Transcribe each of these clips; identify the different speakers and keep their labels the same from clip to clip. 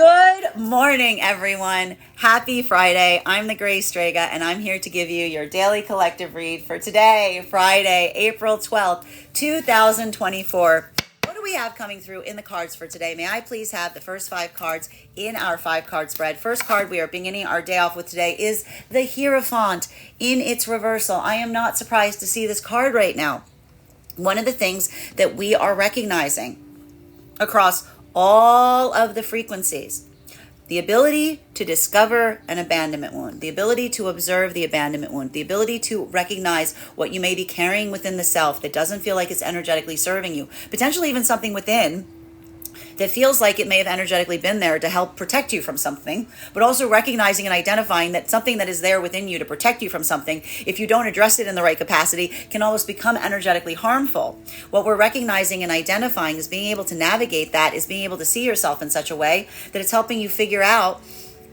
Speaker 1: Good morning, everyone. Happy Friday. I'm the Gray Strega, and I'm here to give you your daily collective read for today, Friday, April 12th, 2024. What do we have coming through in the cards for today? May I please have the first 5 cards in our 5-card spread? First card we are beginning our day off with today is the Hierophant in its reversal. I am not surprised to see this card right now. One of the things that we are recognizing across all of the frequencies, the ability to discover an abandonment wound, the ability to observe the abandonment wound, the ability to recognize what you may be carrying within the self that doesn't feel like it's energetically serving you, potentially even something within that feels like it may have energetically been there to help protect you from something, but also recognizing and identifying that something that is there within you to protect you from something, if you don't address it in the right capacity, can almost become energetically harmful. What we're recognizing and identifying is being able to navigate that, is being able to see yourself in such a way that it's helping you figure out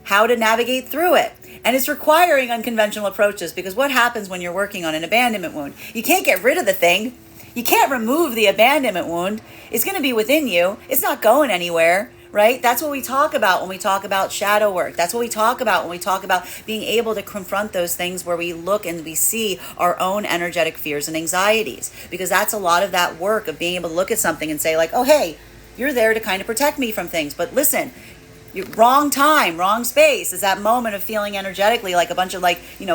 Speaker 1: how to navigate through it. And it's requiring unconventional approaches, because what happens when you're working on an abandonment wound? You can't get rid of the thing. You can't remove the abandonment wound. It's going to be within you. It's not going anywhere, right? That's what we talk about when we talk about shadow work. That's what we talk about when we talk about being able to confront those things where we look and we see our own energetic fears and anxieties. Because that's a lot of that work of being able to look at something and say like, oh, hey, you're there to kind of protect me from things. But listen, wrong time, wrong space is that moment of feeling energetically like a bunch of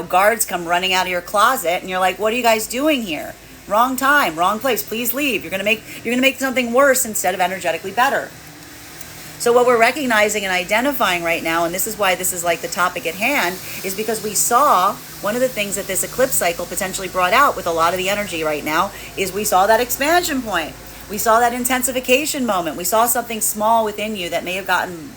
Speaker 1: guards come running out of your closet and you're like, what are you guys doing here? Wrong time, wrong place. Please leave. You're gonna make something worse instead of energetically better. So what we're recognizing and identifying right now, and this is why this is like the topic at hand, is because we saw one of the things that this eclipse cycle potentially brought out with a lot of the energy right now is we saw that expansion point. We saw that intensification moment. We saw something small within you that may have gotten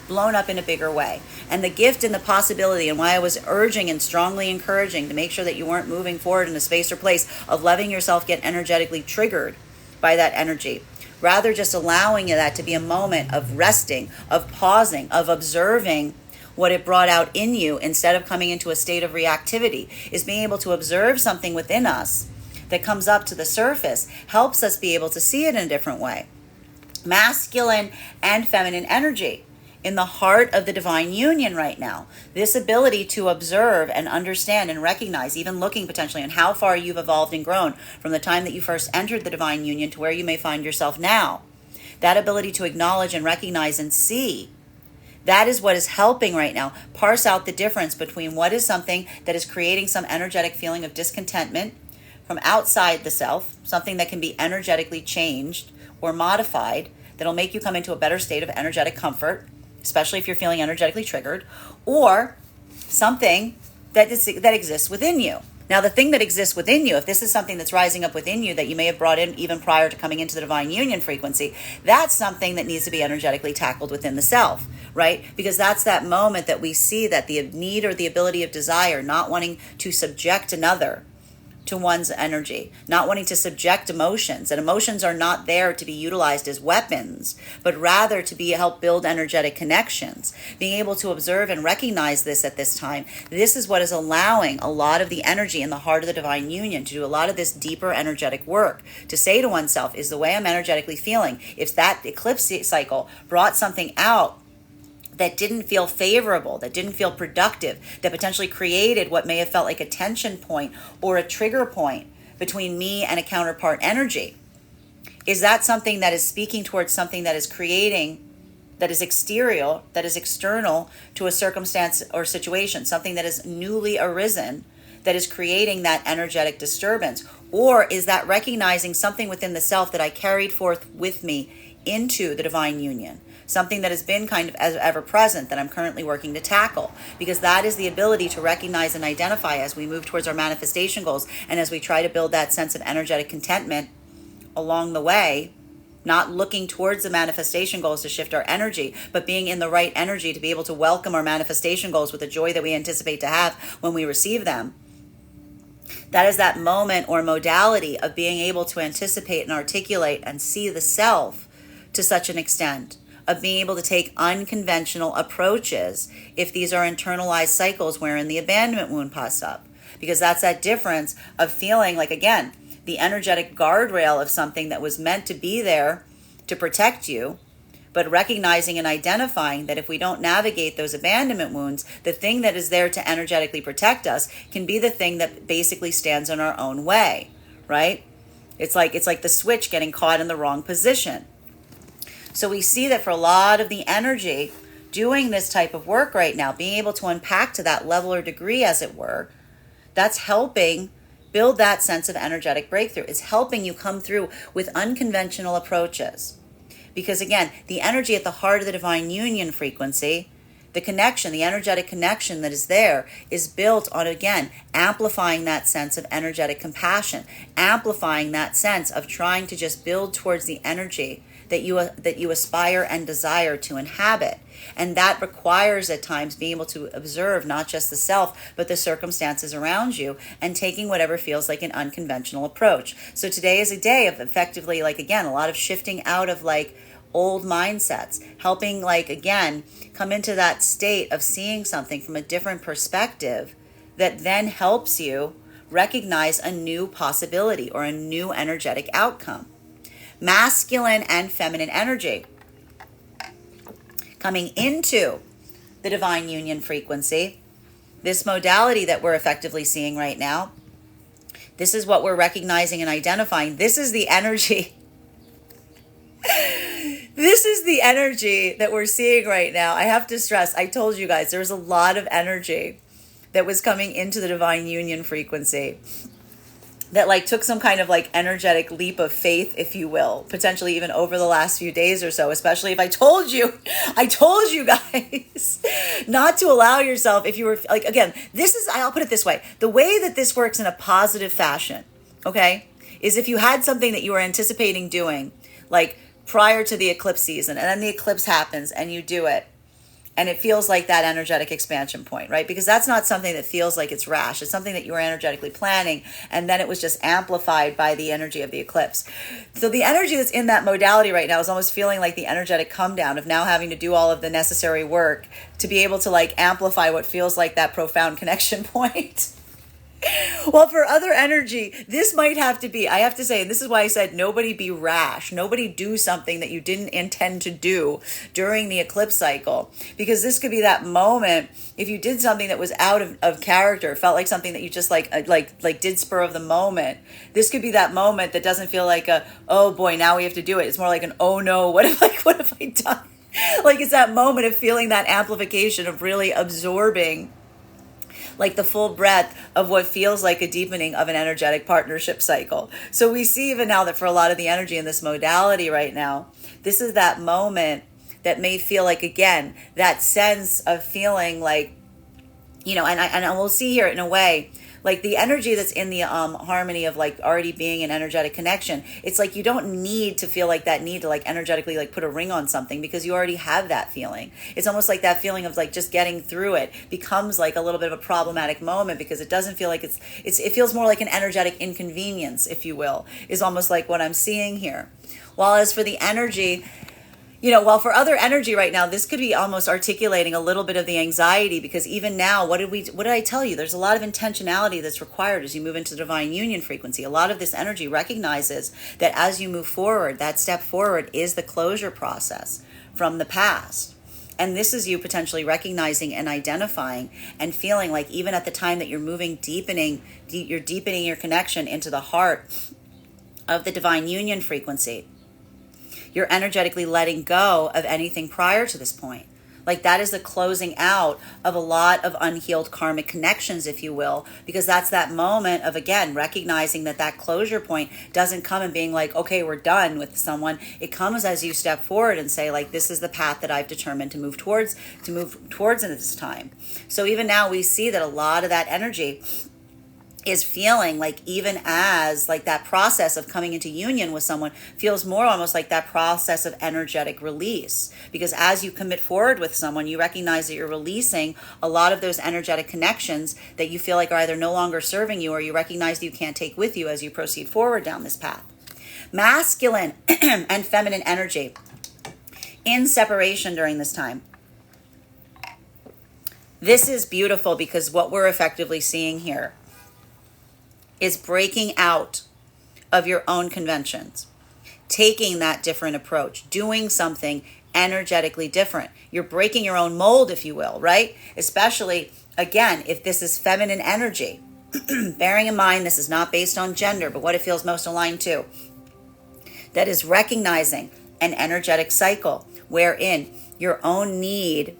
Speaker 1: blown up in a bigger way. And the gift and the possibility, and why I was urging and strongly encouraging to make sure that you weren't moving forward in a space or place of letting yourself get energetically triggered by that energy. Rather just allowing that to be a moment of resting, of pausing, of observing what it brought out in you instead of coming into a state of reactivity, is being able to observe something within us that comes up to the surface, helps us be able to see it in a different way. Masculine and feminine energy in the heart of the divine union right now. This ability to observe and understand and recognize, even looking potentially on how far you've evolved and grown from the time that you first entered the divine union to where you may find yourself now. That ability to acknowledge and recognize and see, that is what is helping right now parse out the difference between what is something that is creating some energetic feeling of discontentment from outside the self, something that can be energetically changed or modified, that'll make you come into a better state of energetic comfort, especially if you're feeling energetically triggered, or something that exists within you. Now, the thing that exists within you, if this is something that's rising up within you that you may have brought in even prior to coming into the divine union frequency, that's something that needs to be energetically tackled within the self, right? Because that's that moment that we see that the need or the ability of desire, not wanting to subject another to one's energy, not wanting to subject emotions. And emotions are not there to be utilized as weapons, but rather to be help build energetic connections. Being able to observe and recognize this at this time, this is what is allowing a lot of the energy in the heart of the divine union to do a lot of this deeper energetic work, to say to oneself, is the way I'm energetically feeling. If that eclipse cycle brought something out that didn't feel favorable, that didn't feel productive, that potentially created what may have felt like a tension point or a trigger point between me and a counterpart energy, is that something that is speaking towards something that is creating, that is exterior, that is external to a circumstance or situation, something that is newly arisen, that is creating that energetic disturbance? Or is that recognizing something within the self that I carried forth with me into the divine union? Something that has been kind of as ever present that I'm currently working to tackle, because that is the ability to recognize and identify as we move towards our manifestation goals and as we try to build that sense of energetic contentment along the way, not looking towards the manifestation goals to shift our energy, but being in the right energy to be able to welcome our manifestation goals with the joy that we anticipate to have when we receive them. That is that moment or modality of being able to anticipate and articulate and see the self to such an extent, of being able to take unconventional approaches if these are internalized cycles wherein the abandonment wound pops up. Because that's that difference of feeling like, again, the energetic guardrail of something that was meant to be there to protect you But recognizing and identifying that if we don't navigate those abandonment wounds, the thing that is there to energetically protect us can be the thing that basically stands in our own way, right? It's like the switch getting caught in the wrong position. So we see that for a lot of the energy doing this type of work right now, being able to unpack to that level or degree, as it were, that's helping build that sense of energetic breakthrough. It's helping you come through with unconventional approaches. Because again, the energy at the heart of the divine union frequency, the connection, the energetic connection that is there, is built on, again, amplifying that sense of energetic compassion, amplifying that sense of trying to just build towards the energy that you aspire and desire to inhabit. And that requires at times being able to observe not just the self, but the circumstances around you, and taking whatever feels like an unconventional approach. So today is a day of effectively, like, again, a lot of shifting out of like old mindsets, helping, like, again, come into that state of seeing something from a different perspective that then helps you recognize a new possibility or a new energetic outcome. Masculine and feminine energy coming into the divine union frequency, this modality that we're effectively seeing right now, this is what we're recognizing and identifying. This is the energy. This is the energy that we're seeing right now. I have to stress, I told you guys, there was a lot of energy that was coming into the divine union frequency that like took some kind of like energetic leap of faith, if you will, potentially even over the last few days or so, especially if I told you guys not to allow yourself, if you were like, again, this is, I'll put it this way, the way that this works in a positive fashion, okay, is if you had something that you were anticipating doing, like prior to the eclipse season, and then the eclipse happens and you do it, and it feels like that energetic expansion point, right? Because that's not something that feels like it's rash. It's something that you were energetically planning, and then it was just amplified by the energy of the eclipse. So the energy that's in that modality right now is almost feeling like the energetic come down of now having to do all of the necessary work to be able to like amplify what feels like that profound connection point. Well, for other energy, this might have to be, I have to say, and this is why I said nobody be rash. Nobody do something that you didn't intend to do during the eclipse cycle. Because this could be that moment, if you did something that was out of character, felt like something that you just like did spur of the moment. This could be that moment that doesn't feel like a, oh boy, now we have to do it. It's more like an, oh no, what have I done? Like it's that moment of feeling that amplification of really absorbing like the full breadth of what feels like a deepening of an energetic partnership cycle. So we see even now that for a lot of the energy in this modality right now, this is that moment that may feel like, again, that sense of feeling like, you know, and we'll see here in a way, like the energy that's in the harmony of like already being an energetic connection. It's like you don't need to feel like that need to like energetically like put a ring on something, because you already have that feeling. It's almost like that feeling of like just getting through it becomes like a little bit of a problematic moment, because it doesn't feel like it feels more like an energetic inconvenience, if you will, is almost like what I'm seeing here. While as for the energy, you know, while for other energy right now, this could be almost articulating a little bit of the anxiety, because even now, what did I tell you? There's a lot of intentionality that's required as you move into the divine union frequency. A lot of this energy recognizes that as you move forward, that step forward is the closure process from the past. And this is you potentially recognizing and identifying and feeling like even at the time that you're moving, you're deepening your connection into the heart of the divine union frequency. You're energetically letting go of anything prior to this point. Like that is the closing out of a lot of unhealed karmic connections, if you will, because that's that moment of, again, recognizing that that closure point doesn't come and being like, okay, we're done with someone. It comes as you step forward and say, like, this is the path that I've determined to move towards in this time. So even now we see that a lot of that energy is feeling like, even as like that process of coming into union with someone feels more almost like that process of energetic release, because as you commit forward with someone, you recognize that you're releasing a lot of those energetic connections that you feel like are either no longer serving you, or you recognize that you can't take with you as you proceed forward down this path. Masculine and feminine energy in separation during this time. This is beautiful, because what we're effectively seeing here is breaking out of your own conventions, taking that different approach, doing something energetically different. You're breaking your own mold, if you will, right? Especially, again, if this is feminine energy. Bearing in mind, this is not based on gender, but what it feels most aligned to. That is recognizing an energetic cycle wherein your own need,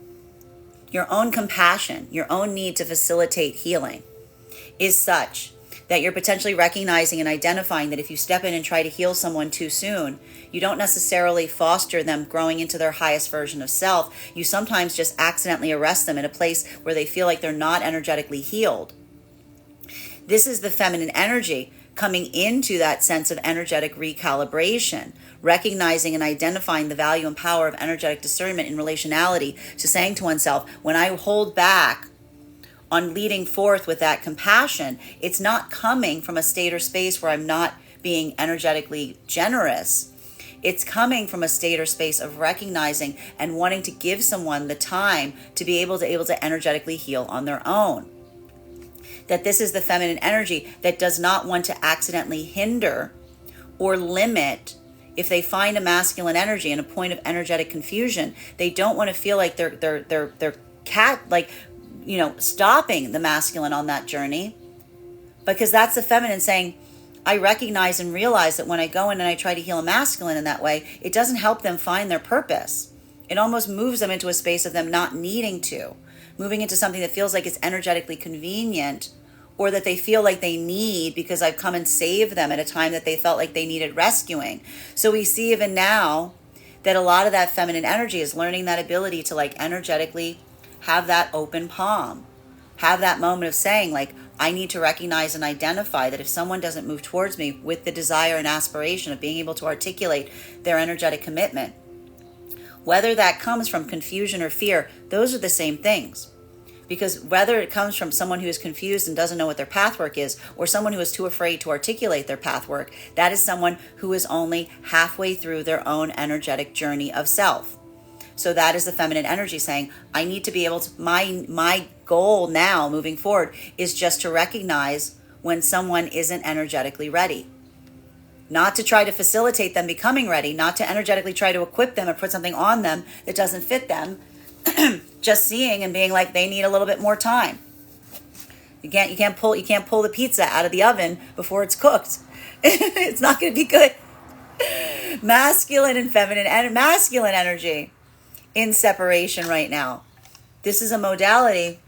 Speaker 1: your own compassion, your own need to facilitate healing is such that you're potentially recognizing and identifying that if you step in and try to heal someone too soon, you don't necessarily foster them growing into their highest version of self. You sometimes just accidentally arrest them in a place where they feel like they're not energetically healed. This is the feminine energy coming into that sense of energetic recalibration, recognizing and identifying the value and power of energetic discernment in relationality to saying to oneself, when I hold back on leading forth with that compassion, it's not coming from a state or space where I'm not being energetically generous. It's coming from a state or space of recognizing and wanting to give someone the time to be able to energetically heal on their own. That this is the feminine energy that does not want to accidentally hinder or limit. If they find a masculine energy and a point of energetic confusion, they don't want to feel like they're stopping the masculine on that journey, because that's the feminine saying, I recognize and realize that when I go in and I try to heal a masculine in that way, it doesn't help them find their purpose. It almost moves them into a space of them not needing to, moving into something that feels like it's energetically convenient, or that they feel like they need because I've come and saved them at a time that they felt like they needed rescuing. So we see even now that a lot of that feminine energy is learning that ability to energetically have that open palm, have that moment of saying I need to recognize and identify that if someone doesn't move towards me with the desire and aspiration of being able to articulate their energetic commitment, whether that comes from confusion or fear, those are the same things. Because whether it comes from someone who is confused and doesn't know what their pathwork is, or someone who is too afraid to articulate their pathwork, that is someone who is only halfway through their own energetic journey of self. So that is the feminine energy saying, I need to be able to, my goal now moving forward is just to recognize when someone isn't energetically ready. Not to try to facilitate them becoming ready, not to energetically try to equip them or put something on them that doesn't fit them. Just seeing and being like they need a little bit more time. You can't pull the pizza out of the oven before it's cooked. It's not going to be good. Masculine and feminine and masculine energy in separation right now. This is a modality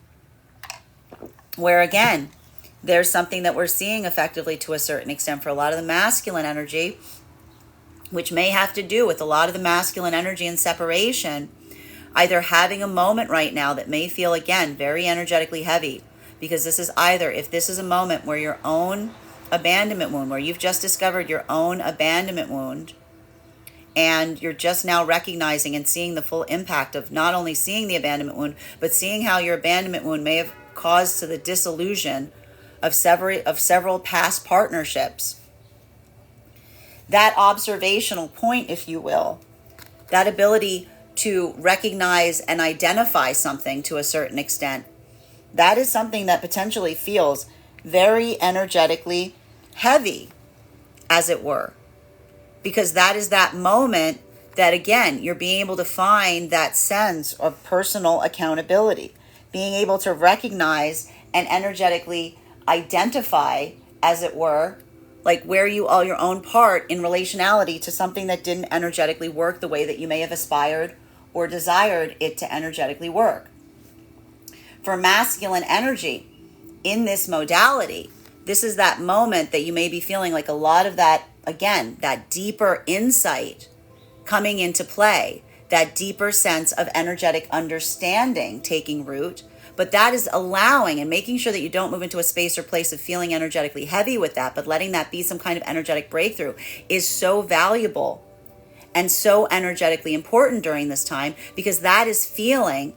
Speaker 1: where, again, there's something that we're seeing effectively to a certain extent for a lot of the masculine energy, which may have to do with a lot of the masculine energy in separation, either having a moment right now that may feel, again, very energetically heavy, because this is either, if this is a moment where your own abandonment wound, where you've just discovered your own abandonment wound, and you're just now recognizing and seeing the full impact of not only seeing the abandonment wound, but seeing how your abandonment wound may have caused to the disillusion of several past partnerships. That observational point, if you will, that ability to recognize and identify something to a certain extent, that is something that potentially feels very energetically heavy, as it were. Because that is that moment that, again, you're being able to find that sense of personal accountability, being able to recognize and energetically identify, as it were, where you are your own part in relationality to something that didn't energetically work the way that you may have aspired or desired it to energetically work. For masculine energy in this modality, this is that moment that you may be feeling like a lot of that, again, that deeper insight coming into play, that deeper sense of energetic understanding taking root. But that is allowing and making sure that you don't move into a space or place of feeling energetically heavy with that, but letting that be some kind of energetic breakthrough is so valuable and so energetically important during this time, because that is feeling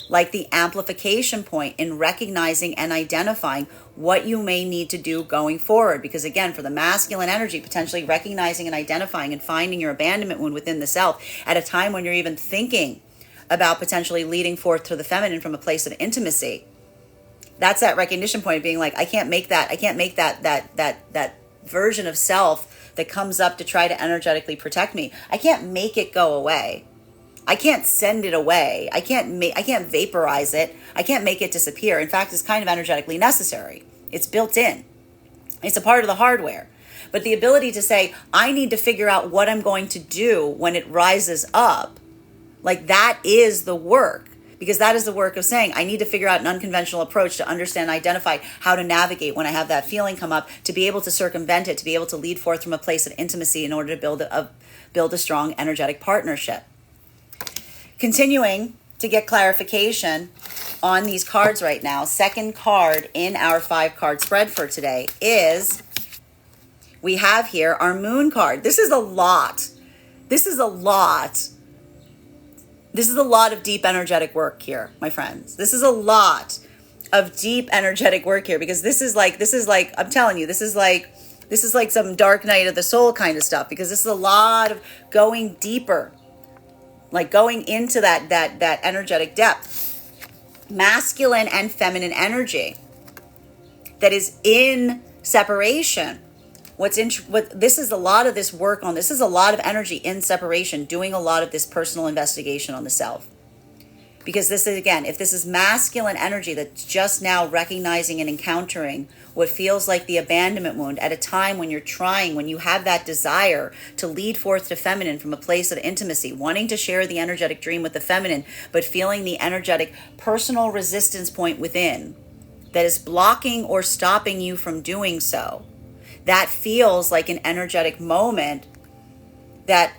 Speaker 1: like the amplification point in recognizing and identifying what you may need to do going forward. Because again, for the masculine energy, potentially recognizing and identifying and finding your abandonment wound within the self at a time when you're even thinking about potentially leading forth to the feminine from a place of intimacy. That's that recognition point of being like, I can't make that version of self that comes up to try to energetically protect me. I can't make it go away. I can't send it away. I can't vaporize it. I can't make it disappear. In fact, it's kind of energetically necessary. It's built in. It's a part of the hardware. But the ability to say, I need to figure out what I'm going to do when it rises up, like that is the work. Because that is the work of saying, I need to figure out an unconventional approach to understand, identify how to navigate when I have that feeling come up, to be able to circumvent it, to be able to lead forth from a place of intimacy in order to build a strong energetic partnership. Continuing to get clarification on these cards right now, second card in our 5-card spread for today is, we have here our moon card. This is a lot. This is a lot of deep energetic work here, my friends. This is a lot of deep energetic work here, because this is like, I'm telling you, this is like some dark night of the soul kind of stuff, because this is a lot of going deeper, like going into that energetic depth. Masculine and feminine energy that is in separation. This is a lot of this work on, this is a lot of energy in separation, doing a lot of this personal investigation on the self. Because this is, again, if this is masculine energy that's just now recognizing and encountering what feels like the abandonment wound at a time when when you have that desire to lead forth to feminine from a place of intimacy, wanting to share the energetic dream with the feminine, but feeling the energetic personal resistance point within that is blocking or stopping you from doing so. That feels like an energetic moment that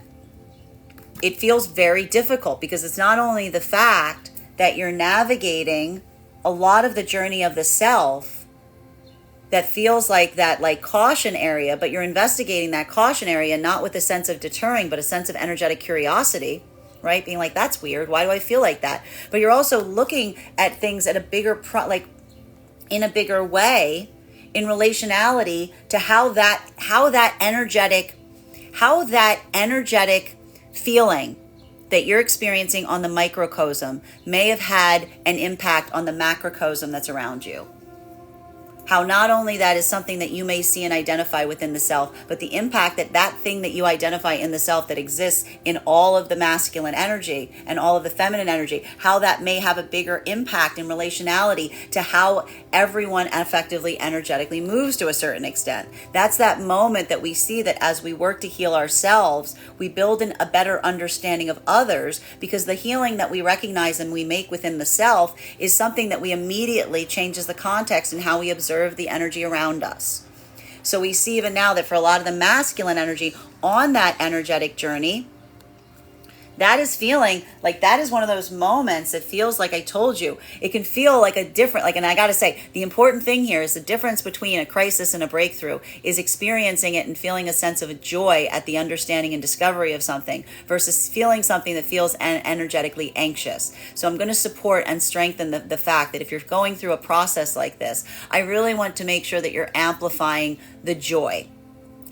Speaker 1: it feels very difficult, because it's not only the fact that you're navigating a lot of the journey of the self that feels like that like caution area, but you're investigating that caution area not with a sense of deterring, but a sense of energetic curiosity, right? Being like, that's weird. Why do I feel like that? But you're also looking at things at a bigger, in a bigger way, in relationality to how that energetic feeling that you're experiencing on the microcosm may have had an impact on the macrocosm that's around you. How not only that is something that you may see and identify within the self, but the impact that thing that you identify in the self that exists in all of the masculine energy and all of the feminine energy, how that may have a bigger impact in relationality to how everyone effectively energetically moves to a certain extent. That's that moment that we see that as we work to heal ourselves, we build in a better understanding of others, because the healing that we recognize and we make within the self is something that we immediately changes the context in how we observe the energy around us. So we see even now that for a lot of the masculine energy on that energetic journey, that is feeling like that is one of those moments that feels like, I told you, it can feel like a different, and I got to say, the important thing here is the difference between a crisis and a breakthrough is experiencing it and feeling a sense of joy at the understanding and discovery of something versus feeling something that feels energetically anxious. So I'm going to support and strengthen the fact that if you're going through a process like this, I really want to make sure that you're amplifying the joy.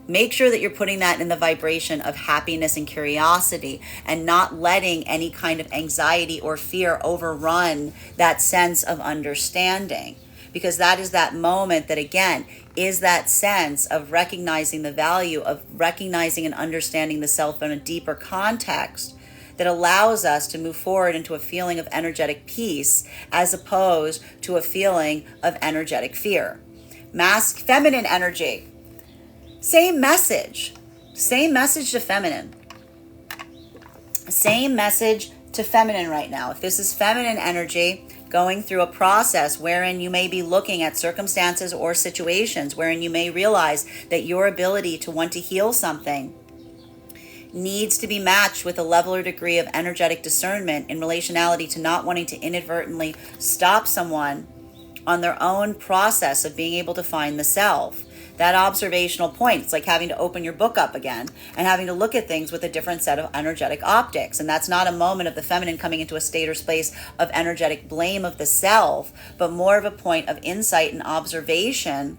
Speaker 1: Make sure that you're putting that in the vibration of happiness and curiosity, and not letting any kind of anxiety or fear overrun that sense of understanding. Because that is that moment that, again, is that sense of recognizing the value of recognizing and understanding the self in a deeper context that allows us to move forward into a feeling of energetic peace as opposed to a feeling of energetic fear. Feminine energy. Same message to feminine. Same message to feminine right now. If this is feminine energy going through a process wherein you may be looking at circumstances or situations wherein you may realize that your ability to want to heal something needs to be matched with a level or degree of energetic discernment in relationality to not wanting to inadvertently stop someone on their own process of being able to find the self. That observational point, it's like having to open your book up again and having to look at things with a different set of energetic optics. And that's not a moment of the feminine coming into a state or space of energetic blame of the self, but more of a point of insight and observation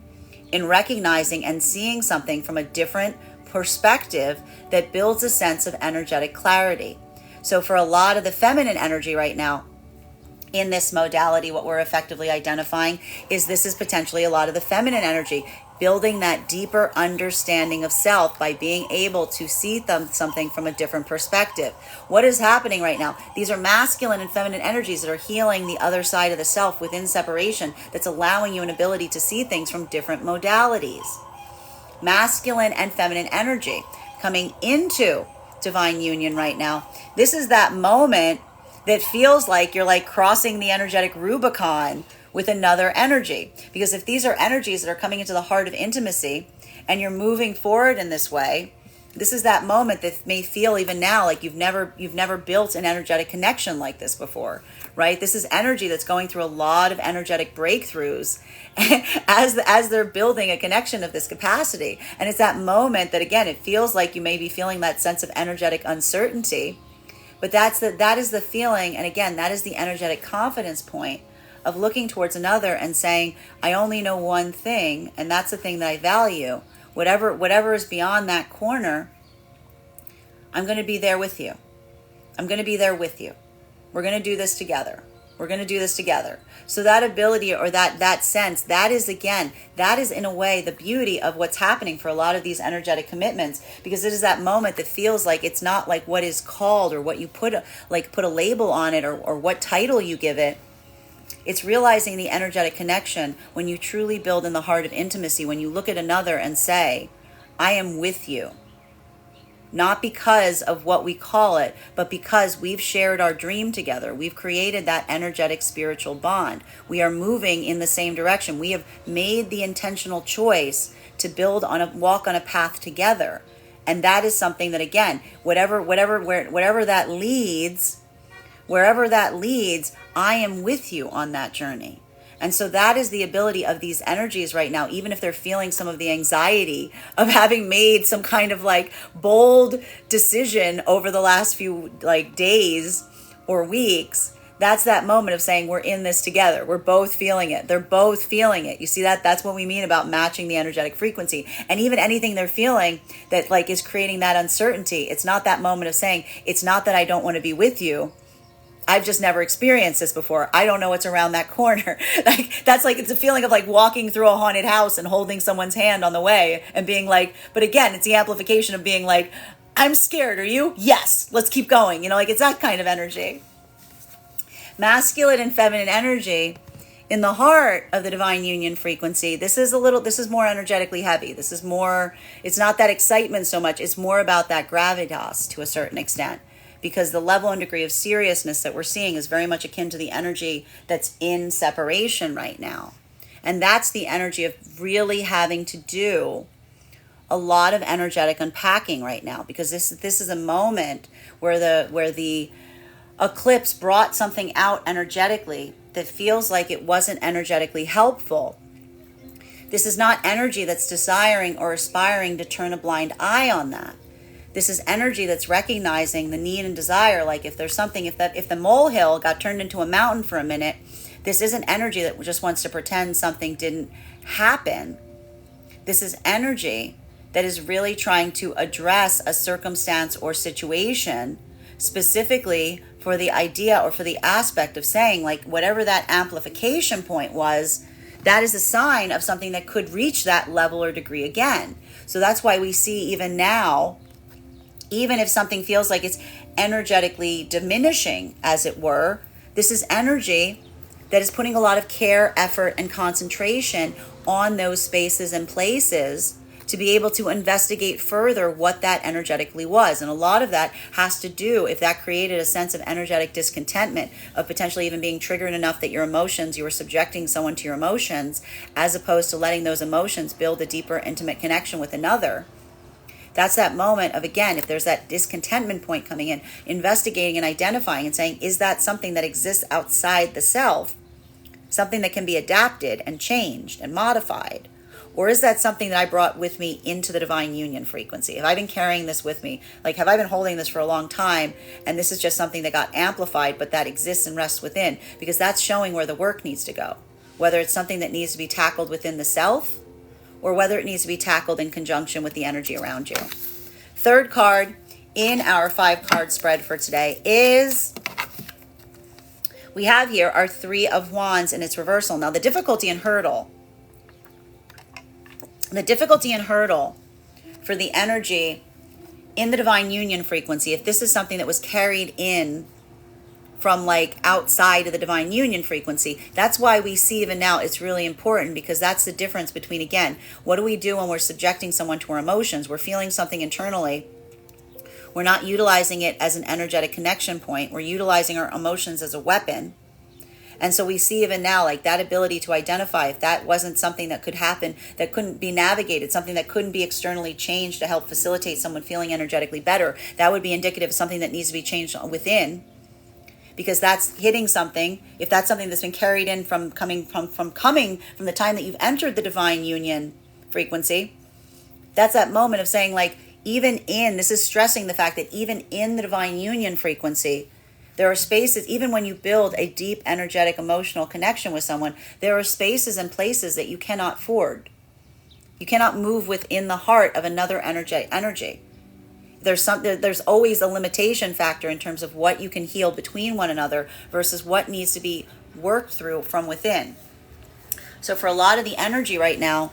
Speaker 1: in recognizing and seeing something from a different perspective that builds a sense of energetic clarity. So for a lot of the feminine energy right now, in this modality, what we're effectively identifying is this is potentially a lot of the feminine energy, building that deeper understanding of self by being able to see something from a different perspective. What is happening right now? These are masculine and feminine energies that are healing the other side of the self within separation, that's allowing you an ability to see things from different modalities. Masculine and feminine energy coming into divine union right now. This is that moment that feels like you're like crossing the energetic Rubicon with another energy. Because if these are energies that are coming into the heart of intimacy and you're moving forward in this way, this is that moment that may feel even now like you've never built an energetic connection like this before, right? This is energy that's going through a lot of energetic breakthroughs as they're building a connection of this capacity. And it's that moment that, again, it feels like you may be feeling that sense of energetic uncertainty. But that is the feeling, and again, that is the energetic confidence point of looking towards another and saying, I only know one thing, and that's the thing that I value. Whatever is beyond that corner, I'm going to be there with you. I'm going to be there with you. We're going to do this together. We're going to do this together. So that ability or that sense, that is in a way the beauty of what's happening for a lot of these energetic commitments, because it is that moment that feels like it's not like what is called or what you put a label on it or what title you give it. It's realizing the energetic connection when you truly build in the heart of intimacy, when you look at another and say, I am with you. Not because of what we call it, but because we've shared our dream together. We've created that energetic spiritual bond. We are moving in the same direction. We have made the intentional choice to walk on a path together. And that is something that, again, wherever that leads, I am with you on that journey. And so that is the ability of these energies right now, even if they're feeling some of the anxiety of having made some kind of like bold decision over the last few like days or weeks. That's that moment of saying we're in this together. We're both feeling it. They're both feeling it. You see that? That's what we mean about matching the energetic frequency. And even anything they're feeling that like is creating that uncertainty. It's not that moment of saying, it's not that I don't want to be with you. I've just never experienced this before. I don't know what's around that corner. It's a feeling of like walking through a haunted house and holding someone's hand on the way and being like, but again, it's the amplification of being like, I'm scared. Are you? Yes. Let's keep going. It's that kind of energy. Masculine and feminine energy in the heart of the divine union frequency. This is more energetically heavy. It's not that excitement so much. It's more about that gravitas to a certain extent. Because the level and degree of seriousness that we're seeing is very much akin to the energy that's in separation right now. And that's the energy of really having to do a lot of energetic unpacking right now. Because this is a moment where the eclipse brought something out energetically that feels like it wasn't energetically helpful. This is not energy that's desiring or aspiring to turn a blind eye on that. This is energy that's recognizing the need and desire. Like if there's something, if the molehill got turned into a mountain for a minute, this isn't energy that just wants to pretend something didn't happen. This is energy that is really trying to address a circumstance or situation specifically for the idea or for the aspect of saying, like, whatever that amplification point was, that is a sign of something that could reach that level or degree again. So that's why we see even now, even if something feels like it's energetically diminishing, as it were, this is energy that is putting a lot of care, effort, and concentration on those spaces and places to be able to investigate further what that energetically was. And a lot of that has to do, if that created a sense of energetic discontentment, of potentially even being triggered enough that your emotions, you were subjecting someone to your emotions, as opposed to letting those emotions build a deeper, intimate connection with another. That's that moment of, again, if there's that discontentment point coming in, investigating and identifying and saying, is that something that exists outside the self? Something that can be adapted and changed and modified? Or is that something that I brought with me into the divine union frequency? Have I been carrying this with me? Like, have I been holding this for a long time? And this is just something that got amplified, but that exists and rests within, because that's showing where the work needs to go. Whether it's something that needs to be tackled within the self, or whether it needs to be tackled in conjunction with the energy around you. Third card in our 5-card spread for today is we have here our Three of Wands in its reversal. Now, the difficulty and hurdle for the energy in the divine union frequency, if this is something that was carried in from like outside of the divine union frequency, that's why we see even now it's really important, because that's the difference between, again, what do we do when we're subjecting someone to our emotions? We're feeling something internally. We're not utilizing it as an energetic connection point. We're utilizing our emotions as a weapon. And so we see even now, like, that ability to identify if that wasn't something that could happen, that couldn't be navigated, something that couldn't be externally changed to help facilitate someone feeling energetically better, that would be indicative of something that needs to be changed within. Because that's hitting something. If that's something that's been carried in from coming from the time that you've entered the divine union frequency, that's that moment of saying, like, this is stressing the fact that even in the divine union frequency, there are spaces, even when you build a deep, energetic, emotional connection with someone, there are spaces and places that you cannot ford. You cannot move within the heart of another energy. There's always a limitation factor in terms of what you can heal between one another versus what needs to be worked through from within. So for a lot of the energy right now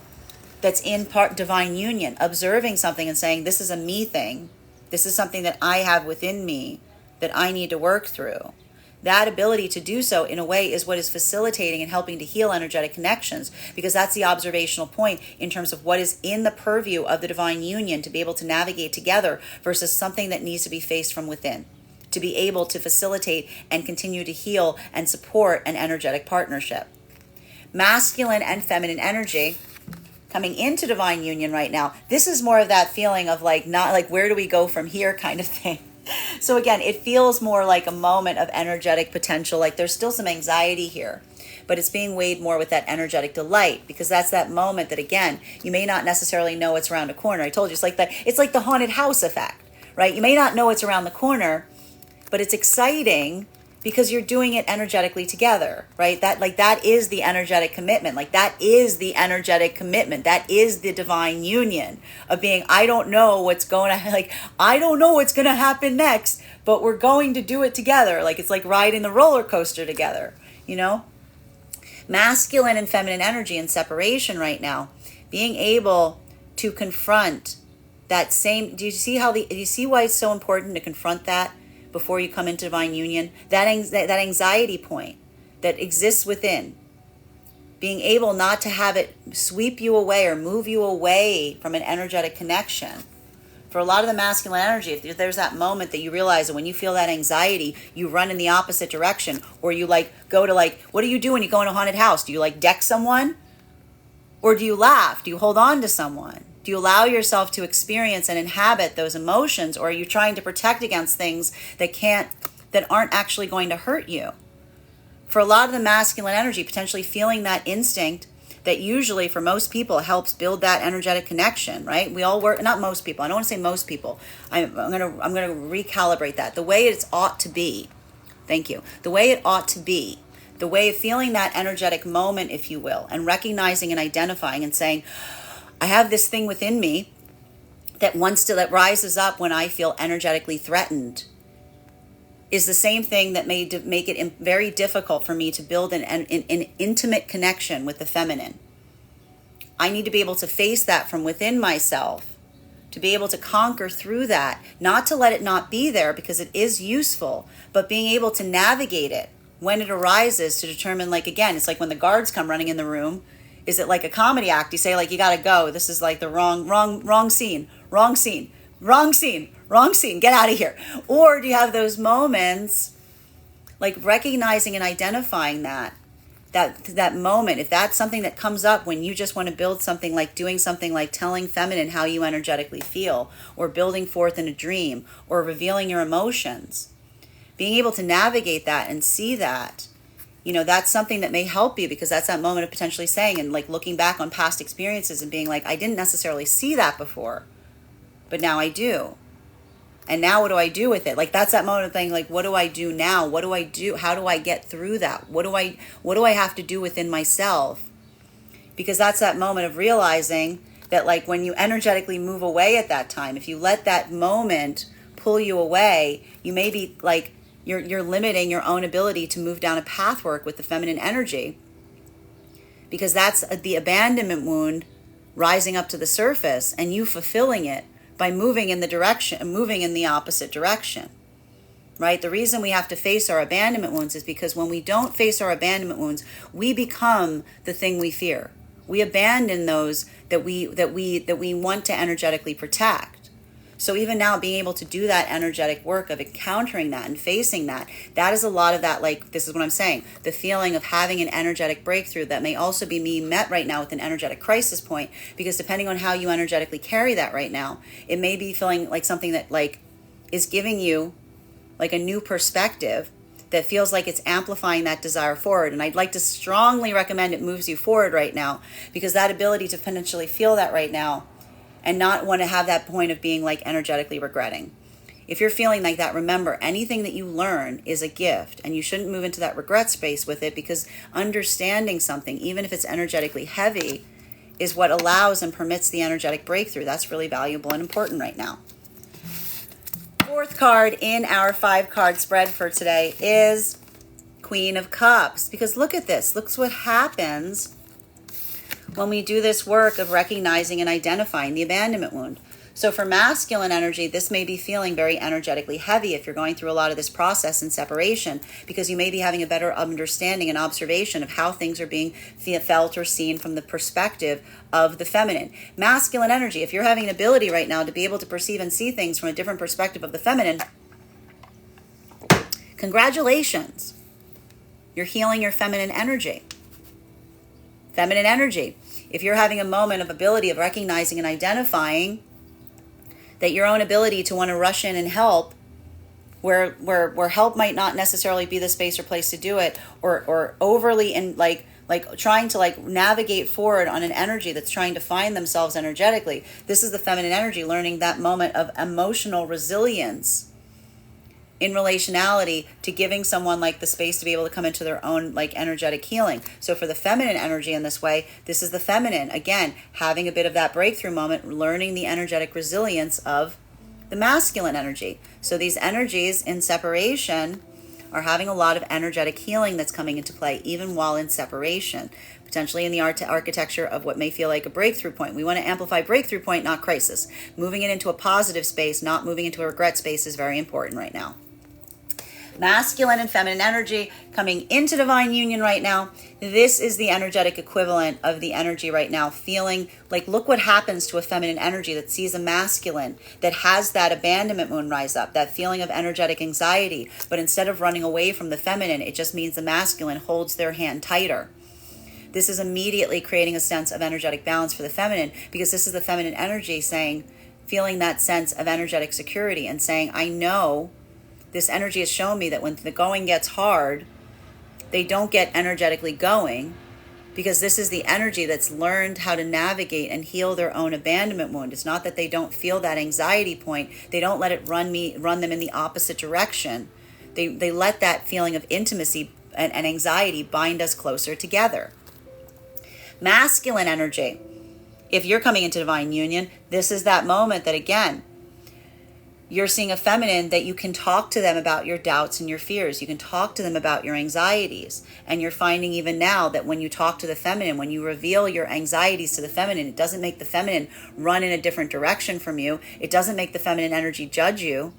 Speaker 1: that's in part divine union, observing something and saying, this is a me thing. This is something that I have within me that I need to work through. That ability to do so, in a way, is what is facilitating and helping to heal energetic connections, because that's the observational point in terms of what is in the purview of the divine union to be able to navigate together versus something that needs to be faced from within, to be able to facilitate and continue to heal and support an energetic partnership. Masculine and feminine energy coming into divine union right now, this is more of that feeling of like, not like, where do we go from here kind of thing. So again, it feels more like a moment of energetic potential, like there's still some anxiety here, but it's being weighed more with that energetic delight, because that's that moment that, again, you may not necessarily know it's around a corner. I told you, it's like the haunted house effect, right? You may not know it's around the corner, but it's exciting because you're doing it energetically together, right? That is the energetic commitment. That is the energetic commitment. That is the divine union of being, I don't know what's going to happen next, but we're going to do it together. It's like riding the roller coaster together, Masculine and feminine energy in separation right now, being able to confront that same, do you see why it's so important to confront that before you come into divine union? That anxiety point that exists within, being able not to have it sweep you away or move you away from an energetic connection. For a lot of the masculine energy, if there's that moment that you realize that when you feel that anxiety, you run in the opposite direction, or you go to what do you do when you go in a haunted house? Do you deck someone? Or do you laugh? Do you hold on to someone? Do you allow yourself to experience and inhabit those emotions, or are you trying to protect against things that aren't actually going to hurt you? For a lot of the masculine energy, potentially feeling that instinct that usually for most people helps build that energetic connection, right? We all work, not most people. I don't want to say most people. I'm going to recalibrate that. The way it ought to be. Thank you. The way it ought to be. The way of feeling that energetic moment, if you will, and recognizing and identifying and saying, I have this thing within me that rises up when I feel energetically threatened, is the same thing that may make it very difficult for me to build an intimate connection with the feminine. I need to be able to face that from within myself, to be able to conquer through that, not to let it not be there because it is useful, but being able to navigate it when it arises to determine, again, it's like when the guards come running in the room. Is it like a comedy act? You say, you got to go. This is the wrong scene, get out of here. Or do you have those moments, recognizing and identifying that moment, if that's something that comes up when you just want to build something, doing something like telling feminine how you energetically feel, or building forth in a dream, or revealing your emotions, being able to navigate that and see that, that's something that may help you, because that's that moment of potentially saying and looking back on past experiences and being I didn't necessarily see that before, but now I do. And now what do I do with it? That's that moment of saying, what do I do now? What do I do? How do I get through that? What do I have to do within myself? Because that's that moment of realizing that when you energetically move away at that time, if you let that moment pull you away, you may be You're limiting your own ability to move down a pathwork with the feminine energy, because that's the abandonment wound rising up to the surface, and you fulfilling it by moving in the opposite direction. Right? The reason we have to face our abandonment wounds is because when we don't face our abandonment wounds, we become the thing we fear. We abandon those that we want to energetically protect. So even now, being able to do that energetic work of encountering that and facing that, that is a lot of that, like, this is what I'm saying, the feeling of having an energetic breakthrough that may also be me met right now with an energetic crisis point, because depending on how you energetically carry that right now, it may be feeling like something that, like, is giving you like a new perspective that feels like it's amplifying that desire forward. And I'd like to strongly recommend it moves you forward right now, because that ability to potentially feel that right now and not want to have that point of being like energetically regretting. If you're feeling like that, remember, anything that you learn is a gift, and you shouldn't move into that regret space with it, because understanding something, even if it's energetically heavy, is what allows and permits the energetic breakthrough. That's really valuable and important right now. Fourth card in our 5-card spread for today is Queen of Cups. Because look at this. Look what happens when we do this work of recognizing and identifying the abandonment wound. So for masculine energy, this may be feeling very energetically heavy if you're going through a lot of this process in separation, because you may be having a better understanding and observation of how things are being felt or seen from the perspective of the feminine. Masculine energy, if you're having an ability right now to be able to perceive and see things from a different perspective of the feminine, congratulations. You're healing your feminine energy. Feminine energy. If you're having a moment of ability of recognizing and identifying that your own ability to want to rush in and help, where help might not necessarily be the space or place to do it, or overly in like trying to like navigate forward on an energy that's trying to find themselves energetically. This is the feminine energy learning that moment of emotional resilience in relationality to giving someone like the space to be able to come into their own like energetic healing. So for the feminine energy in this way, this is the feminine, again, having a bit of that breakthrough moment, learning the energetic resilience of the masculine energy. So these energies in separation are having a lot of energetic healing that's coming into play, even while in separation, potentially in the architecture of what may feel like a breakthrough point. We want to amplify breakthrough point, not crisis. Moving it into a positive space, not moving into a regret space, is very important right now. Masculine and feminine energy coming into divine union right now. This is the energetic equivalent of the energy right now, feeling like, look what happens to a feminine energy that sees a masculine that has that abandonment wound rise up, that feeling of energetic anxiety. But instead of running away from the feminine, it just means the masculine holds their hand tighter. This is immediately creating a sense of energetic balance for the feminine, because this is the feminine energy saying, feeling that sense of energetic security and saying, I know this energy has shown me that when the going gets hard, they don't get energetically going, because this is the energy that's learned how to navigate and heal their own abandonment wound. It's not that they don't feel that anxiety point. They don't let it run them in the opposite direction. They let that feeling of intimacy and anxiety bind us closer together. Masculine energy. If you're coming into divine union, this is that moment that, again, you're seeing a feminine that you can talk to them about your doubts and your fears. You can talk to them about your anxieties. And you're finding even now that when you talk to the feminine, when you reveal your anxieties to the feminine, it doesn't make the feminine run in a different direction from you. It doesn't make the feminine energy judge you.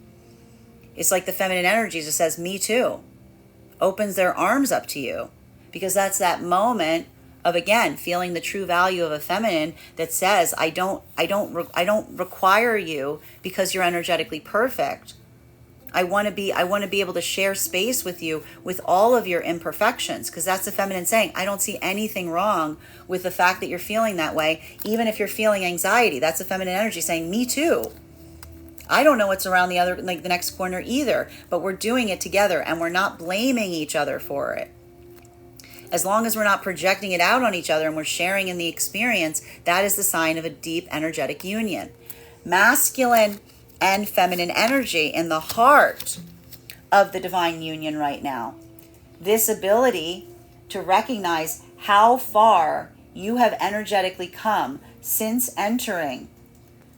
Speaker 1: It's like the feminine energy just says, me too. Opens their arms up to you. Because that's that moment of, again, feeling the true value of a feminine that says, I don't require you because you're energetically perfect. I want to be able to share space with you with all of your imperfections, because that's the feminine saying, I don't see anything wrong with the fact that you're feeling that way, even if you're feeling anxiety. That's the feminine energy saying, me too. I don't know what's around the next corner either, but we're doing it together, and we're not blaming each other for it. As long as we're not projecting it out on each other and we're sharing in the experience, that is the sign of a deep energetic union. Masculine and feminine energy in the heart of the divine union right now. This ability to recognize how far you have energetically come since entering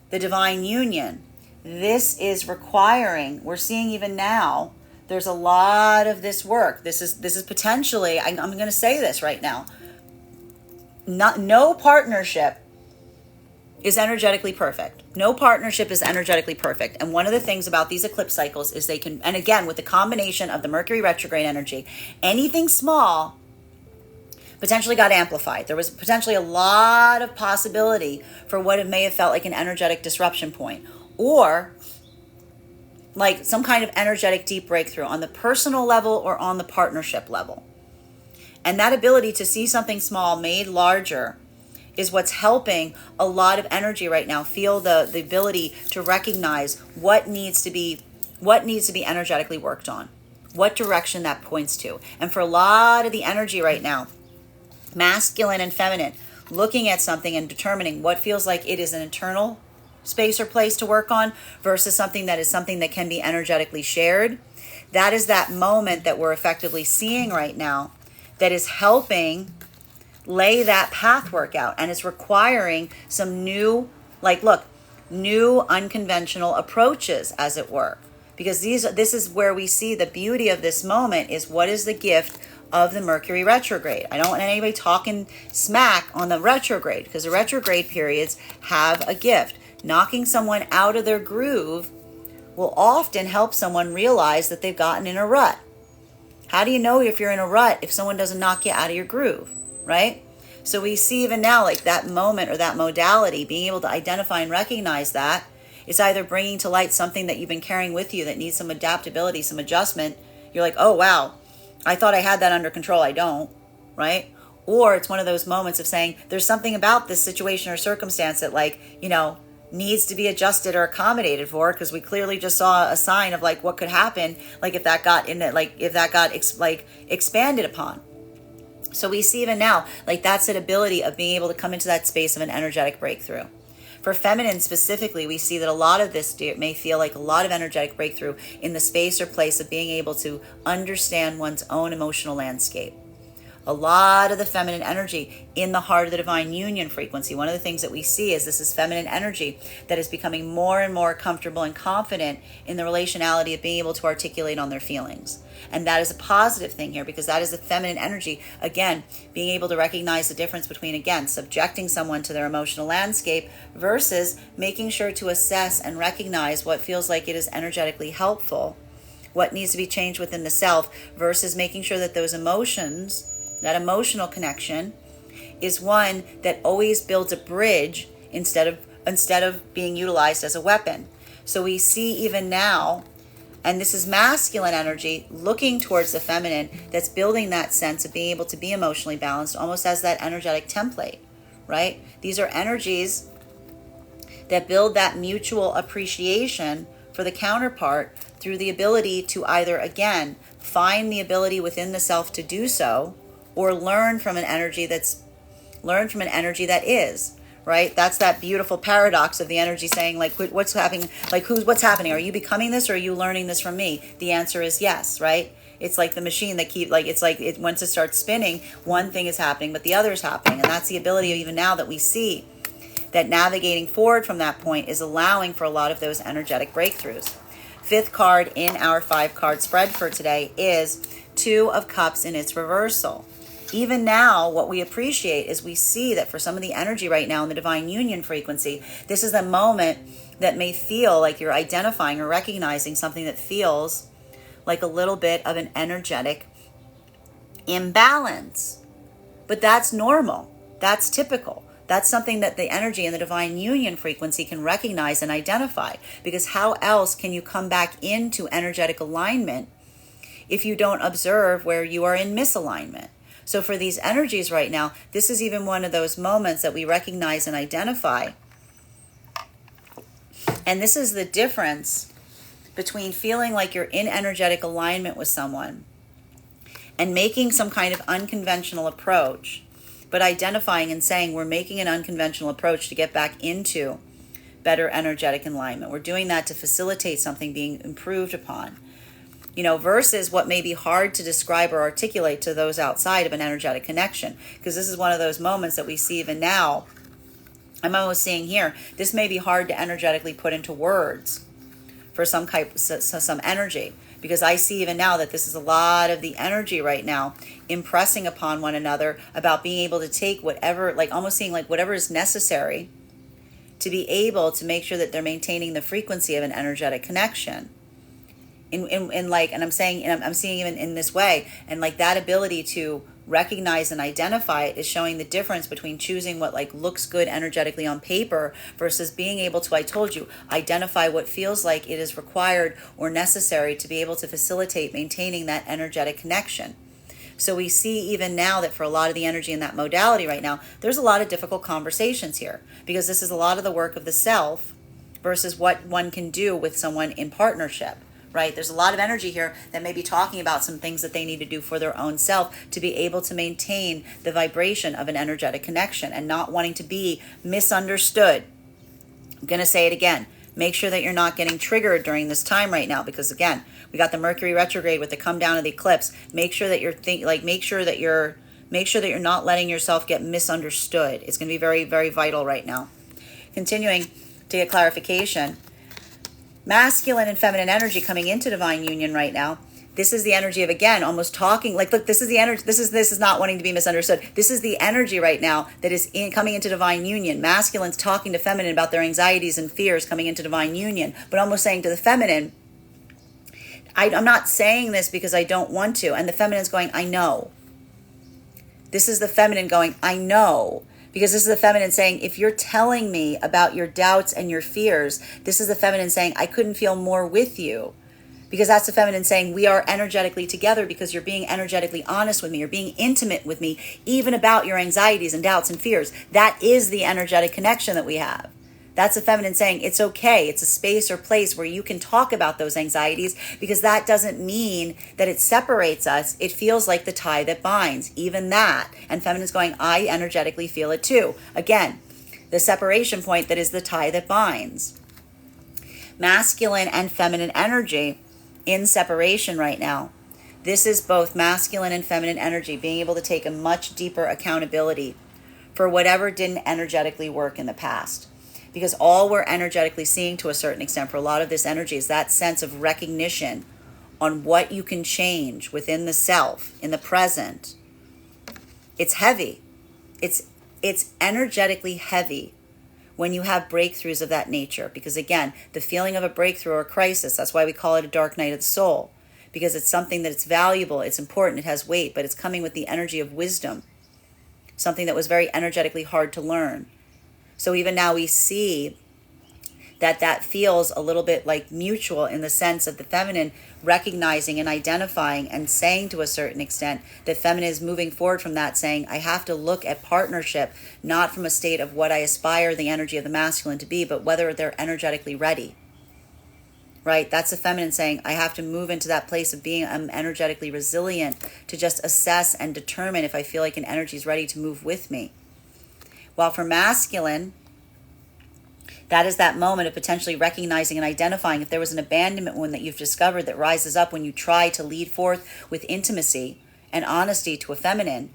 Speaker 1: the divine union. This is requiring, we're seeing even now, there's a lot of this work. This is potentially, I'm going to say this right now. No partnership is energetically perfect. No partnership is energetically perfect. And one of the things about these eclipse cycles is they can, and again, with the combination of the Mercury retrograde energy, anything small potentially got amplified. There was potentially a lot of possibility for what it may have felt like an energetic disruption point, or like some kind of energetic deep breakthrough on the personal level or on the partnership level. And that ability to see something small made larger is what's helping a lot of energy right now feel the ability to recognize what needs to be energetically worked on, what direction that points to. And for a lot of the energy right now, masculine and feminine, looking at something and determining what feels like it is an internal space or place to work on versus something that can be energetically shared. That is that moment that we're effectively seeing right now that is helping lay that path work out, and it's requiring some new unconventional approaches, as it were, because this is where we see the beauty of this moment is what is the gift of the Mercury retrograde. I don't want anybody talking smack on the retrograde, because the retrograde periods have a gift. Knocking someone out of their groove will often help someone realize that they've gotten in a rut. How do you know if you're in a rut if someone doesn't knock you out of your groove, right? So we see even now, like that moment or that modality, being able to identify and recognize that, it's either bringing to light something that you've been carrying with you that needs some adaptability, some adjustment. You're like, oh, wow, I thought I had that under control. I don't, right? Or it's one of those moments of saying, there's something about this situation or circumstance that needs to be adjusted or accommodated for, because we clearly just saw a sign of like what could happen, like if that got expanded upon. So we see even now, like that's an ability of being able to come into that space of an energetic breakthrough. For feminine specifically, we see that a lot of this may feel like a lot of energetic breakthrough in the space or place of being able to understand one's own emotional landscape. A lot of the feminine energy in the heart of the divine union frequency. One of the things that we see is this is feminine energy that is becoming more and more comfortable and confident in the relationality of being able to articulate on their feelings. And that is a positive thing here, because that is the feminine energy, again, being able to recognize the difference between, again, subjecting someone to their emotional landscape versus making sure to assess and recognize what feels like it is energetically helpful, what needs to be changed within the self, versus making sure that those emotions, that emotional connection, is one that always builds a bridge instead of being utilized as a weapon. So we see even now, and this is masculine energy looking towards the feminine, that's building that sense of being able to be emotionally balanced, almost as that energetic template, right? These are energies that build that mutual appreciation for the counterpart through the ability to either, again, find the ability within the self to do so, or learn from an energy that is, right? That's that beautiful paradox of the energy saying, like, what's happening? Like, what's happening? Are you becoming this, or are you learning this from me? The answer is yes, right? It's like the machine that once it starts spinning, one thing is happening, but the other is happening. And that's the ability of even now that we see that navigating forward from that point is allowing for a lot of those energetic breakthroughs. Fifth card in our 5-card spread for today is Two of Cups in its reversal. Even now, what we appreciate is we see that for some of the energy right now in the divine union frequency, this is a moment that may feel like you're identifying or recognizing something that feels like a little bit of an energetic imbalance. But that's normal. That's typical. That's something that the energy in the divine union frequency can recognize and identify, because how else can you come back into energetic alignment if you don't observe where you are in misalignment? So for these energies right now, this is even one of those moments that we recognize and identify. And this is the difference between feeling like you're in energetic alignment with someone and making some kind of unconventional approach, but identifying and saying we're making an unconventional approach to get back into better energetic alignment. We're doing that to facilitate something being improved upon. Versus what may be hard to describe or articulate to those outside of an energetic connection. Because this is one of those moments that we see even now. I'm almost seeing here, this may be hard to energetically put into words for some energy. because I see even now that this is a lot of the energy right now impressing upon one another about being able to take whatever, like almost seeing like whatever is necessary to be able to make sure that they're maintaining the frequency of an energetic connection. And I'm saying, and I'm seeing even in this way, and like that ability to recognize and identify it is showing the difference between choosing what like looks good energetically on paper versus being able to, I told you, identify what feels like it is required or necessary to be able to facilitate maintaining that energetic connection. So we see even now that for a lot of the energy in that modality right now, there's a lot of difficult conversations here, because this is a lot of the work of the self versus what one can do with someone in partnership. Right? There's a lot of energy here that may be talking about some things that they need to do for their own self to be able to maintain the vibration of an energetic connection and not wanting to be misunderstood. I'm going to say it again. Make sure that you're not getting triggered during this time right now, because again, we got the Mercury retrograde with the come down of the eclipse. Make sure that make sure that you're not letting yourself get misunderstood. It's going to be very, very vital right now. Continuing to get clarification. Masculine and feminine energy coming into divine union right now. This is the energy of, again, almost talking like, look, this is the energy. This is not wanting to be misunderstood. This is the energy right now that is coming into divine union. Masculine's talking to feminine about their anxieties and fears coming into divine union, but almost saying to the feminine, I'm not saying this because I don't want to. And the feminine's going, I know. This is the feminine going, I know. Because this is the feminine saying, if you're telling me about your doubts and your fears, this is the feminine saying, I couldn't feel more with you. Because that's the feminine saying, we are energetically together because you're being energetically honest with me. You're being intimate with me, even about your anxieties and doubts and fears. That is the energetic connection that we have. That's the feminine saying, it's okay. It's a space or place where you can talk about those anxieties, because that doesn't mean that it separates us. It feels like the tie that binds, even that. And feminine's going, I energetically feel it too. Again, the separation point that is the tie that binds. Masculine and feminine energy in separation right now. This is both masculine and feminine energy being able to take a much deeper accountability for whatever didn't energetically work in the past. Because all we're energetically seeing to a certain extent for a lot of this energy is that sense of recognition on what you can change within the self, in the present. It's heavy. It's energetically heavy when you have breakthroughs of that nature. Because again, the feeling of a breakthrough or a crisis, that's why we call it a dark night of the soul. Because it's something that it's valuable, it's important, it has weight, but it's coming with the energy of wisdom. Something that was very energetically hard to learn. So even now we see that feels a little bit like mutual, in the sense of the feminine recognizing and identifying and saying to a certain extent that feminine is moving forward from that, saying, I have to look at partnership not from a state of what I aspire the energy of the masculine to be, but whether they're energetically ready. Right? That's the feminine saying, I have to move into that place of being energetically resilient to just assess and determine if I feel like an energy is ready to move with me. While for masculine, that is that moment of potentially recognizing and identifying if there was an abandonment wound that you've discovered that rises up when you try to lead forth with intimacy and honesty to a feminine.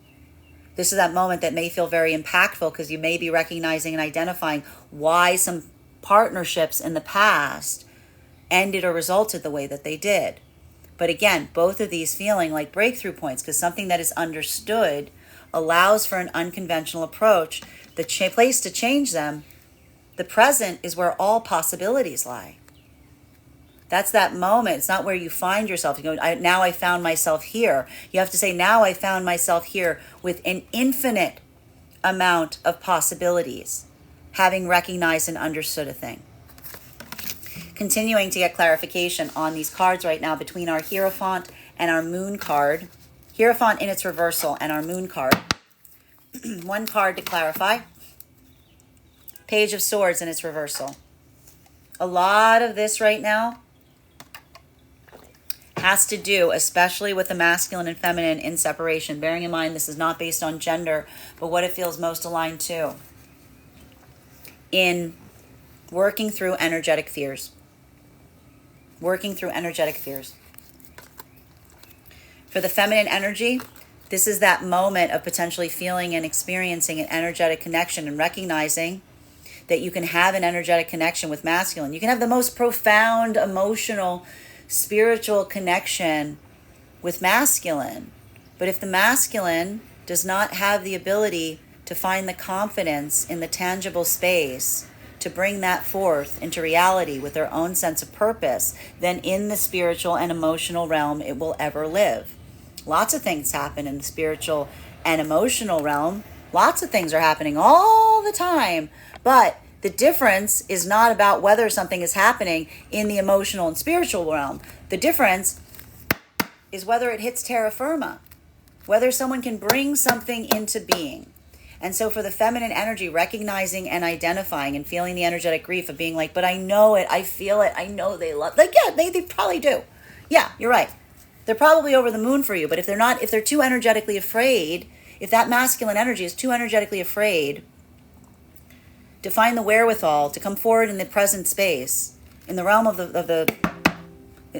Speaker 1: This is that moment that may feel very impactful, because you may be recognizing and identifying why some partnerships in the past ended or resulted the way that they did. But again, both of these feeling like breakthrough points, because something that is understood allows for an unconventional approach. The place to change them, the present, is where all possibilities lie. That's that moment. It's not where you find yourself. You go, now I found myself here. You have to say, now I found myself here with an infinite amount of possibilities, having recognized and understood a thing. Continuing to get clarification on these cards right now between our Hierophant and our Moon card. Hierophant in its reversal and our Moon card. One card to clarify. Page of Swords in its reversal. A lot of this right now has to do, especially with the masculine and feminine in separation. Bearing in mind, this is not based on gender, but what it feels most aligned to. In working through energetic fears. Working through energetic fears. For the feminine energy, this is that moment of potentially feeling and experiencing an energetic connection and recognizing that you can have an energetic connection with masculine. You can have the most profound emotional spiritual connection with masculine. But if the masculine does not have the ability to find the confidence in the tangible space to bring that forth into reality with their own sense of purpose, then in the spiritual and emotional realm it will ever live. Lots of things happen in the spiritual and emotional realm. Lots of things are happening all the time. But the difference is not about whether something is happening in the emotional and spiritual realm. The difference is whether it hits terra firma, whether someone can bring something into being. And so for the feminine energy, recognizing and identifying and feeling the energetic grief of being like, but I know it, I feel it, I know they love, like, yeah, they probably do. Yeah, you're right. They're probably over the moon for you. But if they're too energetically afraid, if that masculine energy is too energetically afraid to find the wherewithal to come forward in the present space, in the realm of the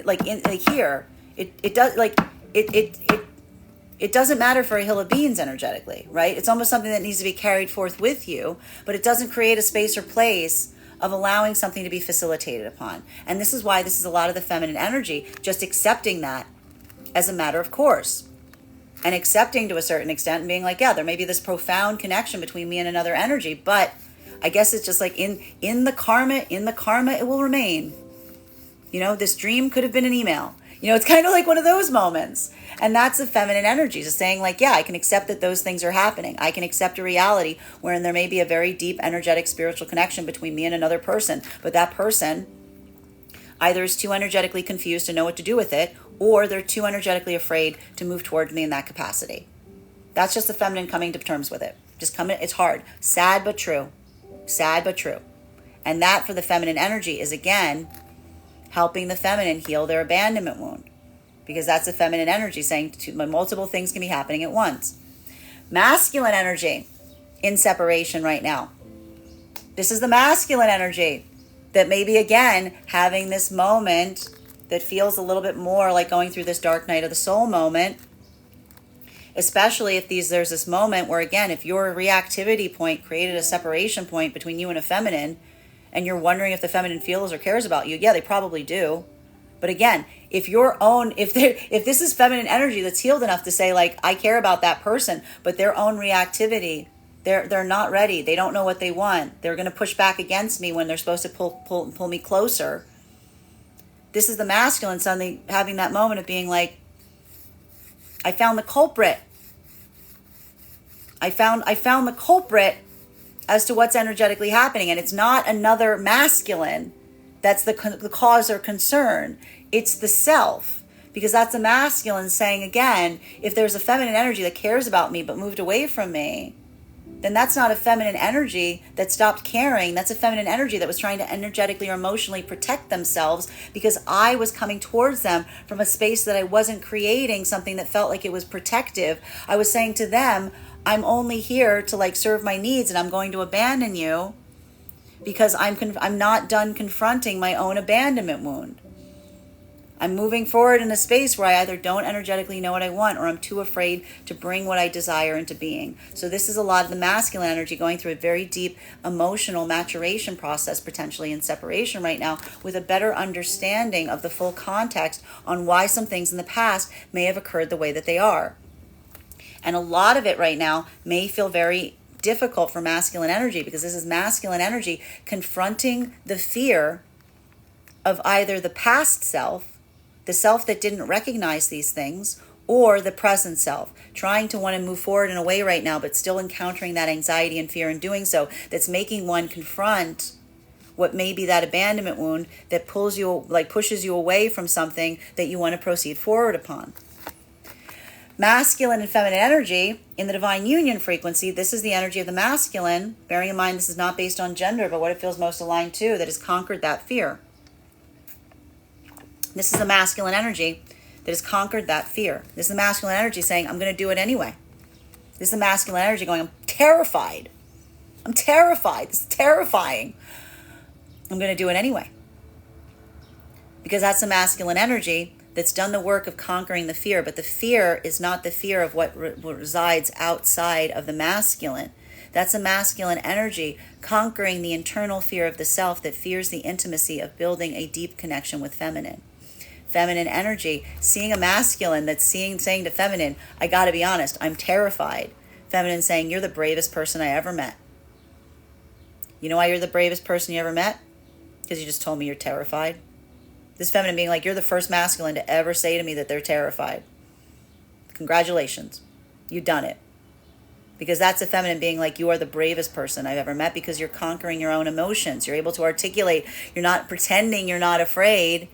Speaker 1: like here, it does, like, it doesn't matter for a hill of beans energetically, right? It's almost something that needs to be carried forth with you, but it doesn't create a space or place of allowing something to be facilitated upon. And this is why this is a lot of the feminine energy, just accepting that as a matter of course. And accepting to a certain extent and being like, yeah, there may be this profound connection between me and another energy, but I guess it's just like in the karma it will remain. This dream could have been an email. It's kind of like one of those moments. And that's the feminine energy, just saying like, yeah, I can accept that those things are happening. I can accept a reality wherein there may be a very deep, energetic, spiritual connection between me and another person. But that person either is too energetically confused to know what to do with it, or they're too energetically afraid to move toward me in that capacity. That's just the feminine coming to terms with it. It's hard. Sad but true. Sad but true. And that for the feminine energy is, again, helping the feminine heal their abandonment wound. Because that's the feminine energy saying multiple things can be happening at once. Masculine energy in separation right now. This is the masculine energy that may be, again, having this moment that feels a little bit more like going through this dark night of the soul moment. Especially if there's this moment where, again, if your reactivity point created a separation point between you and a feminine, and you're wondering if the feminine feels or cares about you, yeah, they probably do. But again, if this is feminine energy that's healed enough to say like, I care about that person, but their own reactivity, they're not ready. They don't know what they want. They're going to push back against me when they're supposed to pull me closer. This is the masculine suddenly having that moment of being like, I found the culprit. I found the culprit as to what's energetically happening. And it's not another masculine that's the cause or concern. It's the self. Because that's a masculine saying, again, if there's a feminine energy that cares about me but moved away from me, then that's not a feminine energy that stopped caring. That's a feminine energy that was trying to energetically or emotionally protect themselves because I was coming towards them from a space that I wasn't creating something that felt like it was protective. I was saying to them, I'm only here to like serve my needs and I'm going to abandon you because I'm not done confronting my own abandonment wound. I'm moving forward in a space where I either don't energetically know what I want or I'm too afraid to bring what I desire into being. So this is a lot of the masculine energy going through a very deep emotional maturation process, potentially in separation right now, with a better understanding of the full context on why some things in the past may have occurred the way that they are. And a lot of it right now may feel very difficult for masculine energy because this is masculine energy confronting the fear of either the past self, the self that didn't recognize these things, or the present self, trying to want to move forward in a way right now, but still encountering that anxiety and fear in doing so, that's making one confront what may be that abandonment wound that pushes you away from something that you want to proceed forward upon. Masculine and feminine energy in the divine union frequency, this is the energy of the masculine, bearing in mind this is not based on gender, but what it feels most aligned to, that has conquered that fear. This is the masculine energy that has conquered that fear. This is the masculine energy saying, I'm going to do it anyway. This is the masculine energy going, I'm terrified. I'm terrified. This is terrifying. I'm going to do it anyway. Because that's the masculine energy that's done the work of conquering the fear. But the fear is not the fear of what resides outside of the masculine. That's a masculine energy conquering the internal fear of the self that fears the intimacy of building a deep connection with feminine. feminine energy, seeing a masculine that's saying to feminine, I gotta be honest, I'm terrified. Feminine saying, you're the bravest person I ever met. You know why you're the bravest person you ever met? Because you just told me you're terrified. This feminine being like, you're the first masculine to ever say to me that they're terrified. Congratulations. You've done it. Because that's a feminine being like, you are the bravest person I've ever met, because you're conquering your own emotions. You're able to articulate. You're not pretending you're not afraid.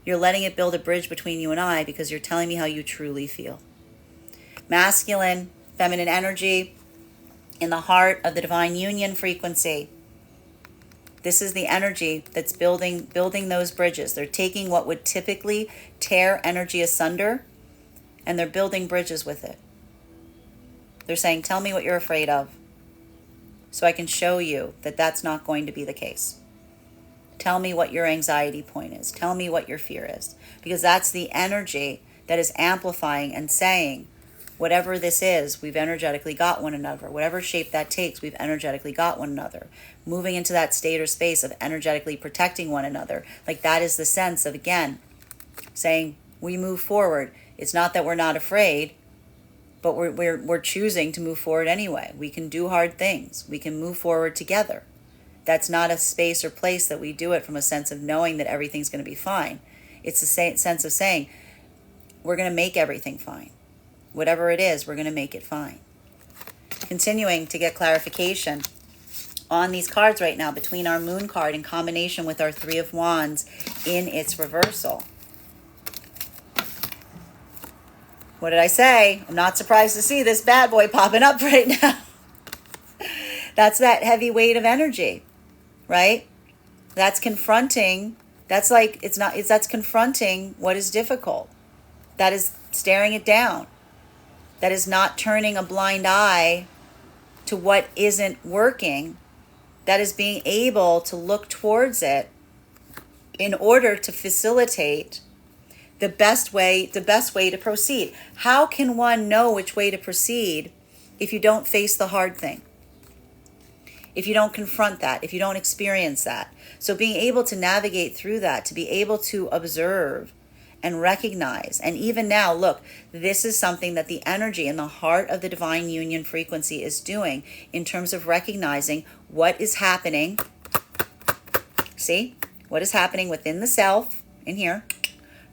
Speaker 1: You're letting it build a bridge between you and I, because you're telling me how you truly feel. Masculine, feminine energy in the heart of the divine union frequency. This is the energy that's building those bridges. They're taking what would typically tear energy asunder, and they're building bridges with it. They're saying, tell me what you're afraid of, so I can show you that that's not going to be the case. Tell me what your anxiety point is. Tell me what your fear is. Because that's the energy that is amplifying and saying, whatever this is, we've energetically got one another. Whatever shape that takes, we've energetically got one another. Moving into that state or space of energetically protecting one another. Like, that is the sense of, again, saying we move forward. It's not that we're not afraid, but we're choosing to move forward anyway. We can do hard things. We can move forward together. That's not a space or place that we do it from a sense of knowing that everything's going to be fine. It's a sense of saying, we're going to make everything fine. Whatever it is, we're going to make it fine. Continuing to get clarification on these cards right now, between our Moon card in combination with our Three of Wands in its reversal. What did I say? I'm not surprised to see this bad boy popping up right now. That's that heavy weight of energy, right? That's confronting. That's like, that's confronting what is difficult. That is staring it down. That is not turning a blind eye to what isn't working. That is being able to look towards it in order to facilitate the best way to proceed. How can one know which way to proceed if you don't face the hard thing? If you don't confront that, if you don't experience that. So being able to navigate through that, to be able to observe and recognize. And even now, look, this is something that the energy in the heart of the divine union frequency is doing in terms of recognizing what is happening. See? What is happening within the self in here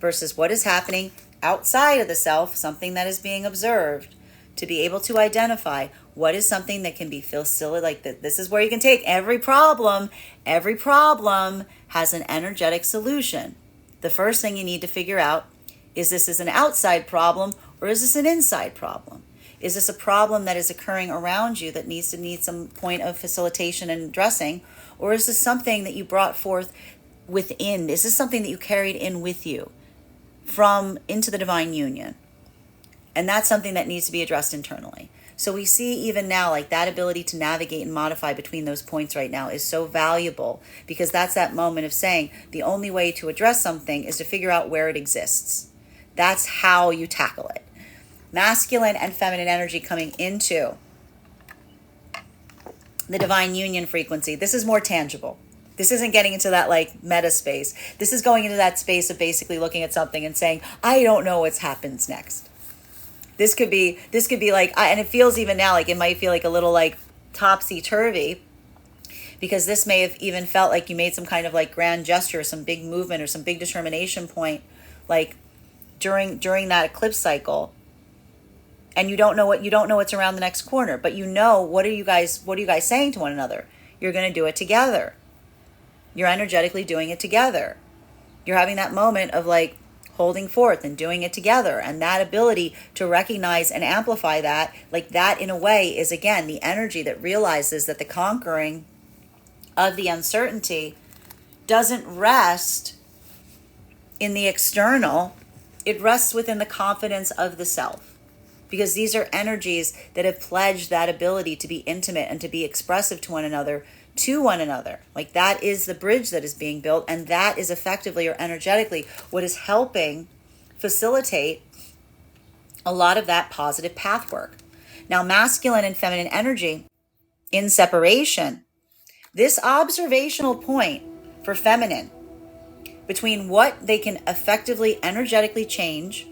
Speaker 1: versus what is happening outside of the self, something that is being observed, to be able to identify what is something that can be facilitated. Like that. This is where you can take every problem has an energetic solution. The first thing you need to figure out is, this is an outside problem or is this an inside problem? Is this a problem that is occurring around you that needs some point of facilitation and addressing? Or is this something that you brought forth within? Is this something that you carried in with you from into the divine union? And that's something that needs to be addressed internally. So we see even now, like, that ability to navigate and modify between those points right now is so valuable, because that's that moment of saying the only way to address something is to figure out where it exists. That's how you tackle it. Masculine and feminine energy coming into the divine union frequency. This is more tangible. This isn't getting into that like meta space. This is going into that space of basically looking at something and saying, I don't know what happens next. This could be like, and it feels even now like it might feel like a little like topsy-turvy, because this may have even felt like you made some kind of like grand gesture, some big movement or some big determination point, like during that eclipse cycle, and you don't know what's around the next corner, but you know, what are you guys saying to one another? You're going to do it together. You're energetically doing it together. You're having that moment of like holding forth and doing it together, and that ability to recognize and amplify that, like that in a way is again the energy that realizes that the conquering of the uncertainty doesn't rest in the external, it rests within the confidence of the self, because these are energies that have pledged that ability to be intimate and to be expressive to one another. Like that is the bridge that is being built, and that is effectively or energetically what is helping facilitate a lot of that positive path work. Now, masculine and feminine energy in separation, this observational point for feminine between what they can effectively energetically change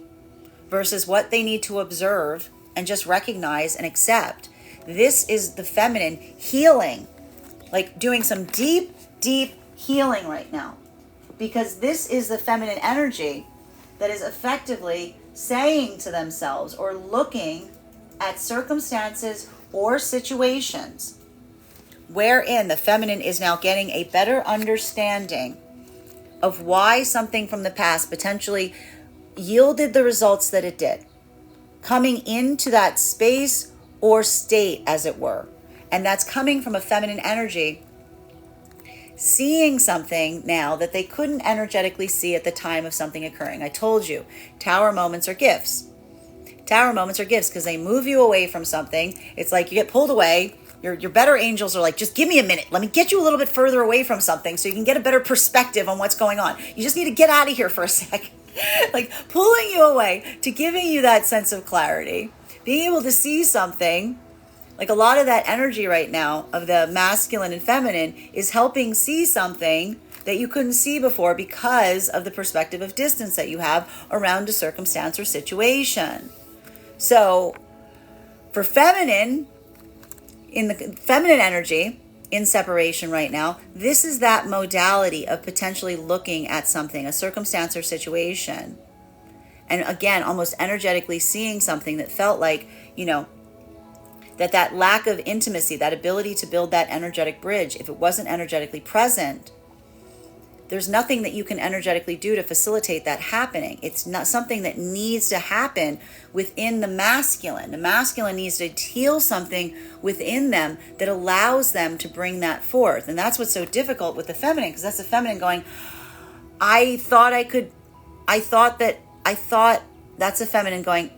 Speaker 1: versus what they need to observe and just recognize and accept. This is the feminine healing, like doing some deep, deep healing right now. Because this is the feminine energy that is effectively saying to themselves or looking at circumstances or situations wherein the feminine is now getting a better understanding of why something from the past potentially yielded the results that it did, coming into that space or state, as it were. And that's coming from a feminine energy seeing something now that they couldn't energetically see at the time of something occurring. I told you, tower moments are gifts. Tower moments are gifts because they move you away from something. It's like you get pulled away. Your better angels are like, just give me a minute. Let me get you a little bit further away from something so you can get a better perspective on what's going on. You just need to get out of here for a second. Like pulling you away to giving you that sense of clarity. Being able to see something, like a lot of that energy right now of the masculine and feminine is helping see something that you couldn't see before because of the perspective of distance that you have around a circumstance or situation. So for feminine, in the feminine energy in separation right now, this is that modality of potentially looking at something, a circumstance or situation. And again, almost energetically seeing something that felt like, that lack of intimacy, that ability to build that energetic bridge, if it wasn't energetically present, there's nothing that you can energetically do to facilitate that happening. It's not something that needs to happen within the masculine. The masculine needs to heal something within them that allows them to bring that forth. And that's what's so difficult with the feminine, because that's the feminine going, that's the feminine going,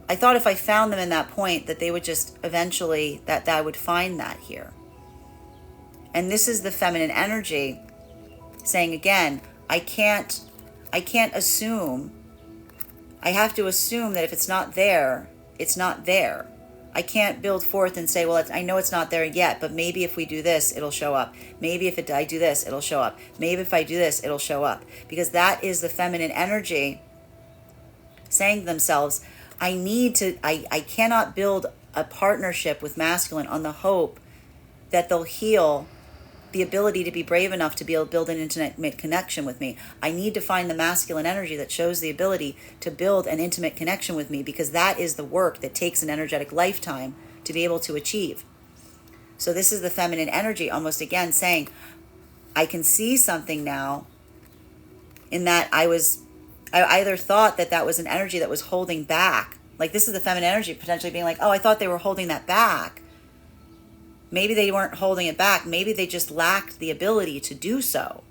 Speaker 1: I thought if I found them in that point that they would just eventually, that I would find that here. And this is the feminine energy saying again, I can't assume. I have to assume that if it's not there, it's not there. I can't build forth and say, well, I know it's not there yet, but maybe if we do this, it'll show up. Maybe if I do this, it'll show up. Maybe if I do this, it'll show up. Because that is the feminine energy saying to themselves, I cannot build a partnership with masculine on the hope that they'll heal the ability to be brave enough to be able to build an intimate connection with me. I need to find the masculine energy that shows the ability to build an intimate connection with me, because that is the work that takes an energetic lifetime to be able to achieve. So this is the feminine energy almost again saying, I can see something now in that I either thought that was an energy that was holding back. Like this is the feminine energy potentially being like, oh, I thought they were holding that back. Maybe they weren't holding it back. Maybe they just lacked the ability to do so,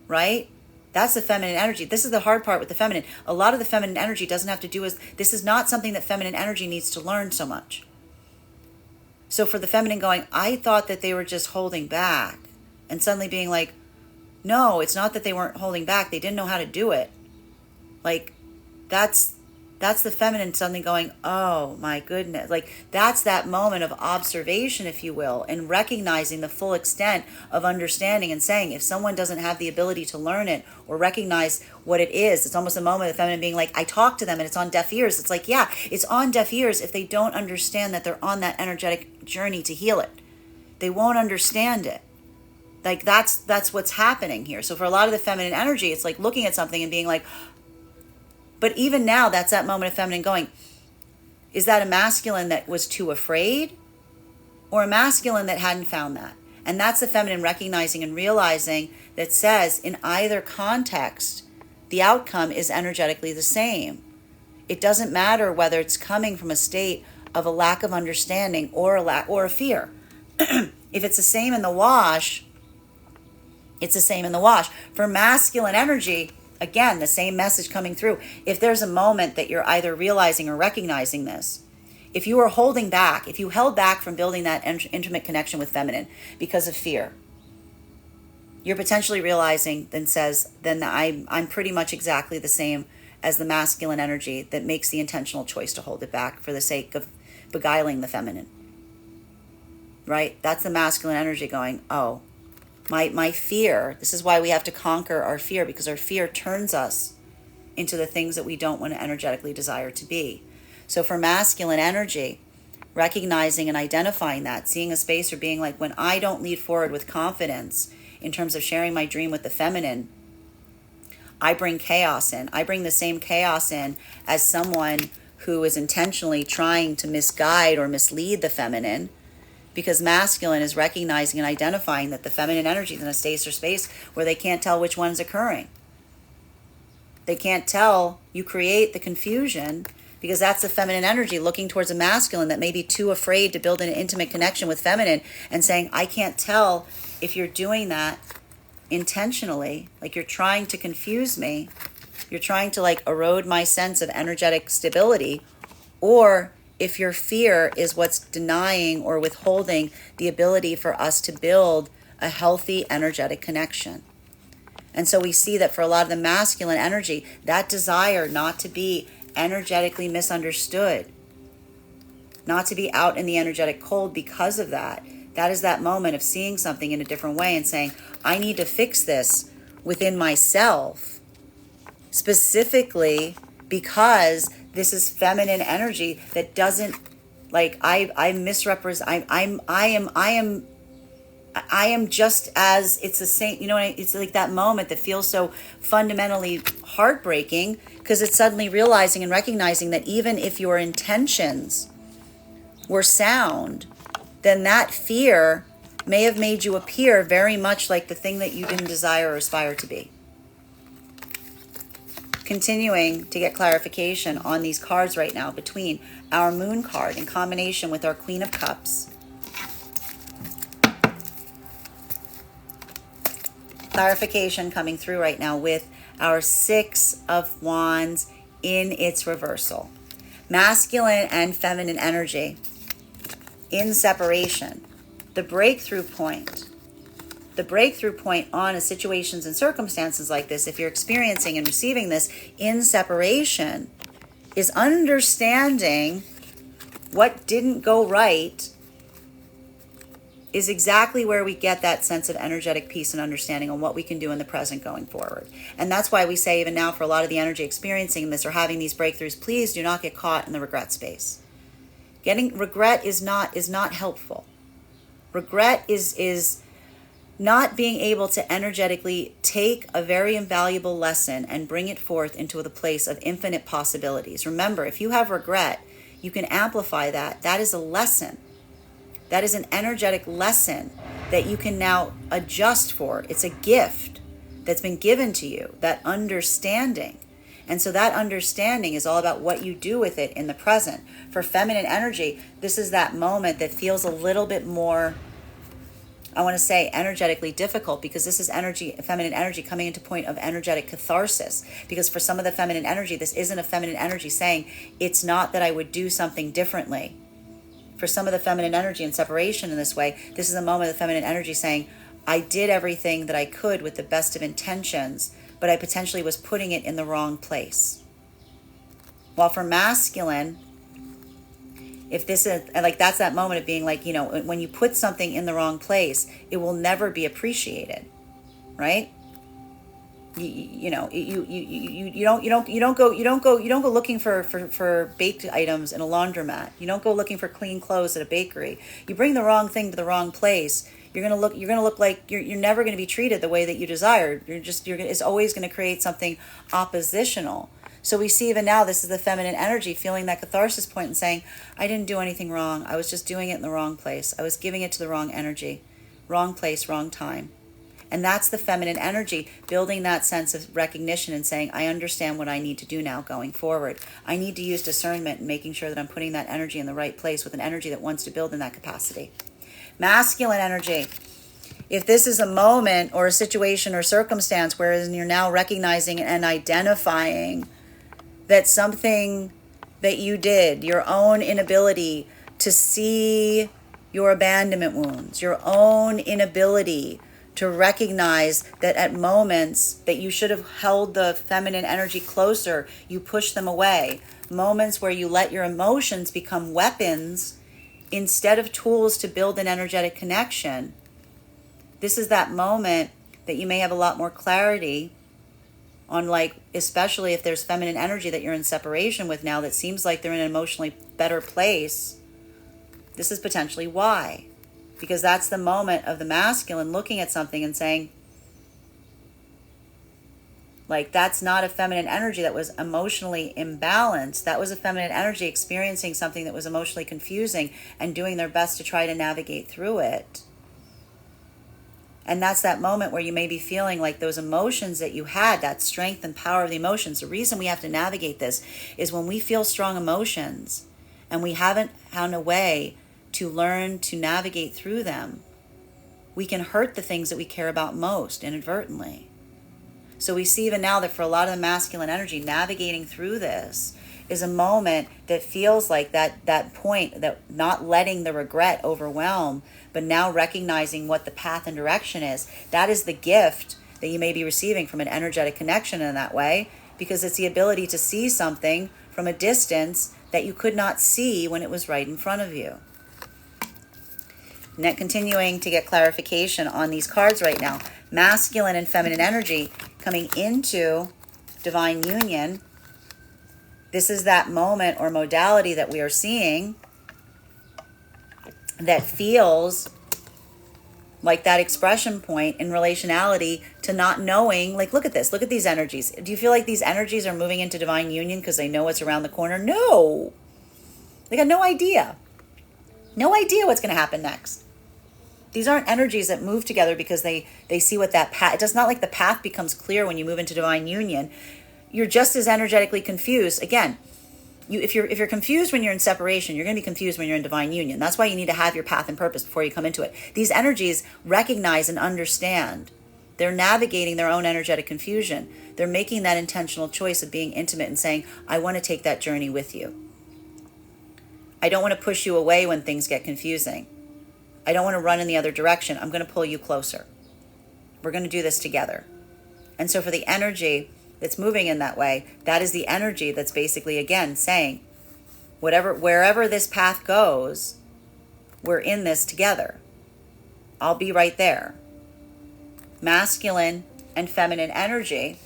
Speaker 1: right? That's the feminine energy. This is the hard part with the feminine. A lot of the feminine energy doesn't have to do with, this is not something that feminine energy needs to learn so much. So for the feminine going, I thought that they were just holding back, and suddenly being like, no, it's not that they weren't holding back. They didn't know how to do it. Like that's the feminine suddenly going, oh my goodness. Like that's that moment of observation, if you will, and recognizing the full extent of understanding and saying, if someone doesn't have the ability to learn it or recognize what it is, it's almost a moment of the feminine being like, I talk to them and it's on deaf ears. It's like, yeah, it's on deaf ears if they don't understand that they're on that energetic journey to heal it. They won't understand it. Like that's what's happening here. So for a lot of the feminine energy, it's like looking at something and being like, but even now, that's that moment of feminine going, is that a masculine that was too afraid, or a masculine that hadn't found that? And that's the feminine recognizing and realizing that says in either context, the outcome is energetically the same. It doesn't matter whether it's coming from a state of a lack of understanding or a fear. If it's the same in the wash, it's the same in the wash. For masculine energy, again, the same message coming through. If there's a moment that you're either realizing or recognizing this, if you are holding back, if you held back from building that intimate connection with feminine because of fear, you're potentially realizing then I'm pretty much exactly the same as the masculine energy that makes the intentional choice to hold it back for the sake of beguiling the feminine. Right? That's the masculine energy going, oh, my fear. This is why we have to conquer our fear, because our fear turns us into the things that we don't want to energetically desire to be. So for masculine energy, recognizing and identifying that, seeing a space or being like, when I don't lead forward with confidence in terms of sharing my dream with the feminine, I bring chaos in. I bring the same chaos in as someone who is intentionally trying to misguide or mislead the feminine, because masculine is recognizing and identifying that the feminine energy is in a state or space where they can't tell which one's occurring. They can't tell. You create the confusion because that's the feminine energy looking towards a masculine that may be too afraid to build an intimate connection with feminine and saying, I can't tell if you're doing that intentionally, like you're trying to confuse me, you're trying to like erode my sense of energetic stability, or if your fear is what's denying or withholding the ability for us to build a healthy energetic connection. And so we see that for a lot of the masculine energy, that desire not to be energetically misunderstood, not to be out in the energetic cold because of that, that is that moment of seeing something in a different way and saying, I need to fix this within myself, specifically because this is feminine energy that doesn't, like, I misrepresent, I am just as, it's the same, you know, it's like that moment that feels so fundamentally heartbreaking because it's suddenly realizing and recognizing that even if your intentions were sound, then that fear may have made you appear very much like the thing that you didn't desire or aspire to be. Continuing to get clarification on these cards right now between our Moon card in combination with our Queen of Cups. Clarification coming through right now with our Six of Wands in its reversal. Masculine and feminine energy in separation. The breakthrough point on a situations and circumstances like this, if you're experiencing and receiving this in separation, is understanding what didn't go right is exactly where we get that sense of energetic peace and understanding on what we can do in the present going forward. And that's why we say even now for a lot of the energy experiencing this or having these breakthroughs, please do not get caught in the regret space. Getting regret is not helpful. Regret is not being able to energetically take a very invaluable lesson and bring it forth into the place of infinite possibilities. Remember, if you have regret, you can amplify that. That is a lesson. That is an energetic lesson that you can now adjust for. It's a gift that's been given to you, that understanding. And so that understanding is all about what you do with it in the present. For feminine energy, this is that moment that feels a little bit more, I want to say, energetically difficult, because this is energy, feminine energy coming into point of energetic catharsis. Because for some of the feminine energy, this isn't a feminine energy saying, it's not that I would do something differently. For some of the feminine energy in separation in this way, this is a moment of feminine energy saying, I did everything that I could with the best of intentions, but I potentially was putting it in the wrong place. While for masculine, if this is like, that's that moment of being like, you know, when you put something in the wrong place, it will never be appreciated, right? You don't go looking for baked items in a laundromat. You don't go looking for clean clothes at a bakery. You bring the wrong thing to the wrong place, you're gonna look like you're never gonna be treated the way that you desired. It's always gonna create something oppositional. So we see even now, this is the feminine energy feeling that catharsis point and saying, I didn't do anything wrong. I was just doing it in the wrong place. I was giving it to the wrong energy, wrong place, wrong time. And that's the feminine energy, building that sense of recognition and saying, I understand what I need to do now going forward. I need to use discernment and making sure that I'm putting that energy in the right place with an energy that wants to build in that capacity. Masculine energy. If this is a moment or a situation or circumstance whereas you're now recognizing and identifying that something that you did, your own inability to see your abandonment wounds, your own inability to recognize that at moments that you should have held the feminine energy closer, you push them away. Moments where you let your emotions become weapons instead of tools to build an energetic connection. This is that moment that you may have a lot more clarity on, like, especially if there's feminine energy that you're in separation with now that seems like they're in an emotionally better place. This is potentially why. Because that's the moment of the masculine looking at something and saying, like, that's not a feminine energy that was emotionally imbalanced. That was a feminine energy experiencing something that was emotionally confusing and doing their best to try to navigate through it. And that's that moment where you may be feeling like those emotions that you had, that strength and power of the emotions. The reason we have to navigate this is when we feel strong emotions and we haven't found a way to learn to navigate through them, we can hurt the things that we care about most inadvertently. So we see even now that for a lot of the masculine energy, navigating through this is a moment that feels like that point, that not letting the regret overwhelm, but now recognizing what the path and direction is. That is the gift that you may be receiving from an energetic connection in that way, because it's the ability to see something from a distance that you could not see when it was right in front of you. Now, continuing to get clarification on these cards right now, masculine and feminine energy coming into divine union. This is that moment or modality that we are seeing that feels like that expression point in relationality to not knowing. Like, look at this, look at these energies. Do you feel like these energies are moving into divine union because they know what's around the corner? No, they got no idea what's going to happen next. These aren't energies that move together because they see what that path. It's not like the path becomes clear when you move into divine union. You're just as energetically confused. Again, if you're confused when you're in separation, you're going to be confused when you're in divine union. That's why you need to have your path and purpose before you come into it. These energies recognize and understand. They're navigating their own energetic confusion. They're making that intentional choice of being intimate and saying, I want to take that journey with you. I don't want to push you away when things get confusing. I don't want to run in the other direction. I'm going to pull you closer. We're going to do this together. And so for the energy that's moving in that way, that is the energy that's basically, again, saying, wherever this path goes, we're in this together. I'll be right there. Masculine and feminine energy.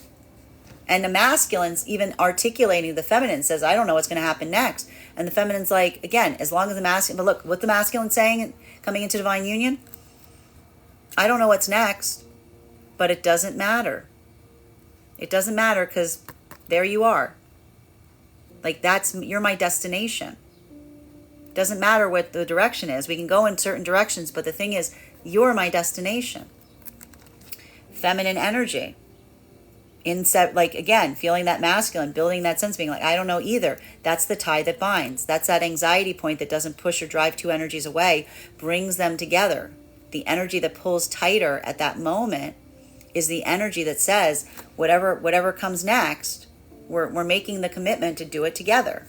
Speaker 1: And the masculine's even articulating the feminine, says, I don't know what's going to happen next. And the feminine's like, again, as long as the masculine, but look, what the masculine's saying, coming into divine union, I don't know what's next, but it doesn't matter. It doesn't matter because there you are. Like, you're my destination. It doesn't matter what the direction is. We can go in certain directions, but the thing is, you're my destination. Feminine energy. Like, again, feeling that masculine, building that sense, being like, I don't know either. That's the tie that binds. That's that anxiety point that doesn't push or drive two energies away, brings them together. The energy that pulls tighter at that moment is the energy that says, whatever comes next, we're making the commitment to do it together.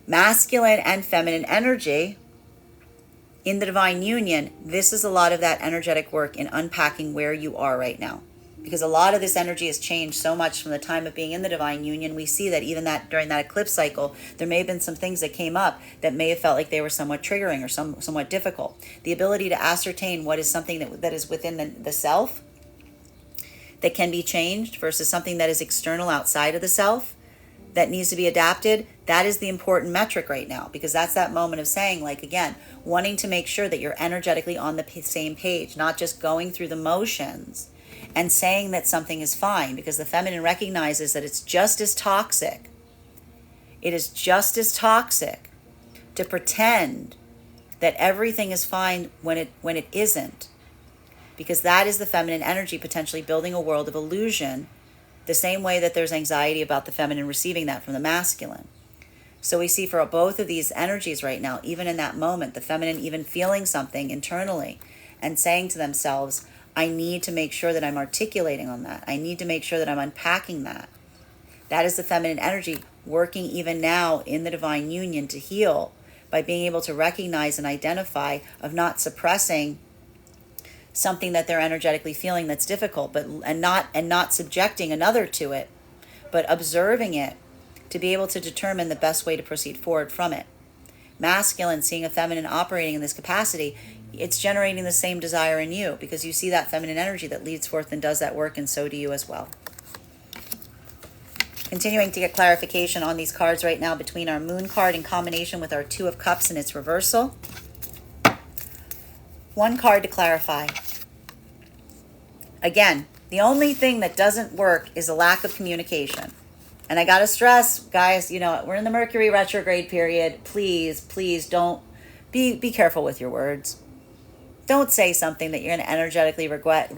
Speaker 1: Masculine and feminine energy in the divine union, this is a lot of that energetic work in unpacking where you are right now. Because a lot of this energy has changed so much from the time of being in the divine union. We see that even that during that eclipse cycle, there may have been some things that came up that may have felt like they were somewhat triggering or somewhat difficult. The ability to ascertain what is something that is within the self that can be changed versus something that is external outside of the self that needs to be adapted, that is the important metric right now. Because that's that moment of saying, like, again, wanting to make sure that you're energetically on the same page, not just going through the motions and saying that something is fine, because the feminine recognizes that it's just as toxic. It is just as toxic to pretend that everything is fine when it isn't, because that is the feminine energy potentially building a world of illusion, the same way that there's anxiety about the feminine receiving that from the masculine. So we see for both of these energies right now, even in that moment, the feminine even feeling something internally and saying to themselves, I need to make sure that I'm articulating on that. I need to make sure that I'm unpacking that. That is the feminine energy working even now in the divine union to heal by being able to recognize and identify, of not suppressing something that they're energetically feeling that's difficult, and not subjecting another to it, but observing it to be able to determine the best way to proceed forward from it. Masculine, seeing a feminine operating in this capacity, it's generating the same desire in you, because you see that feminine energy that leads forth and does that work, and so do you as well. Continuing to get clarification on these cards right now between our Moon card in combination with our Two of Cups in its reversal. One card to clarify. Again, the only thing that doesn't work is a lack of communication. And I gotta stress, guys, we're in the Mercury retrograde period. Please don't be careful with your words. Don't say something that you're going to energetically regret.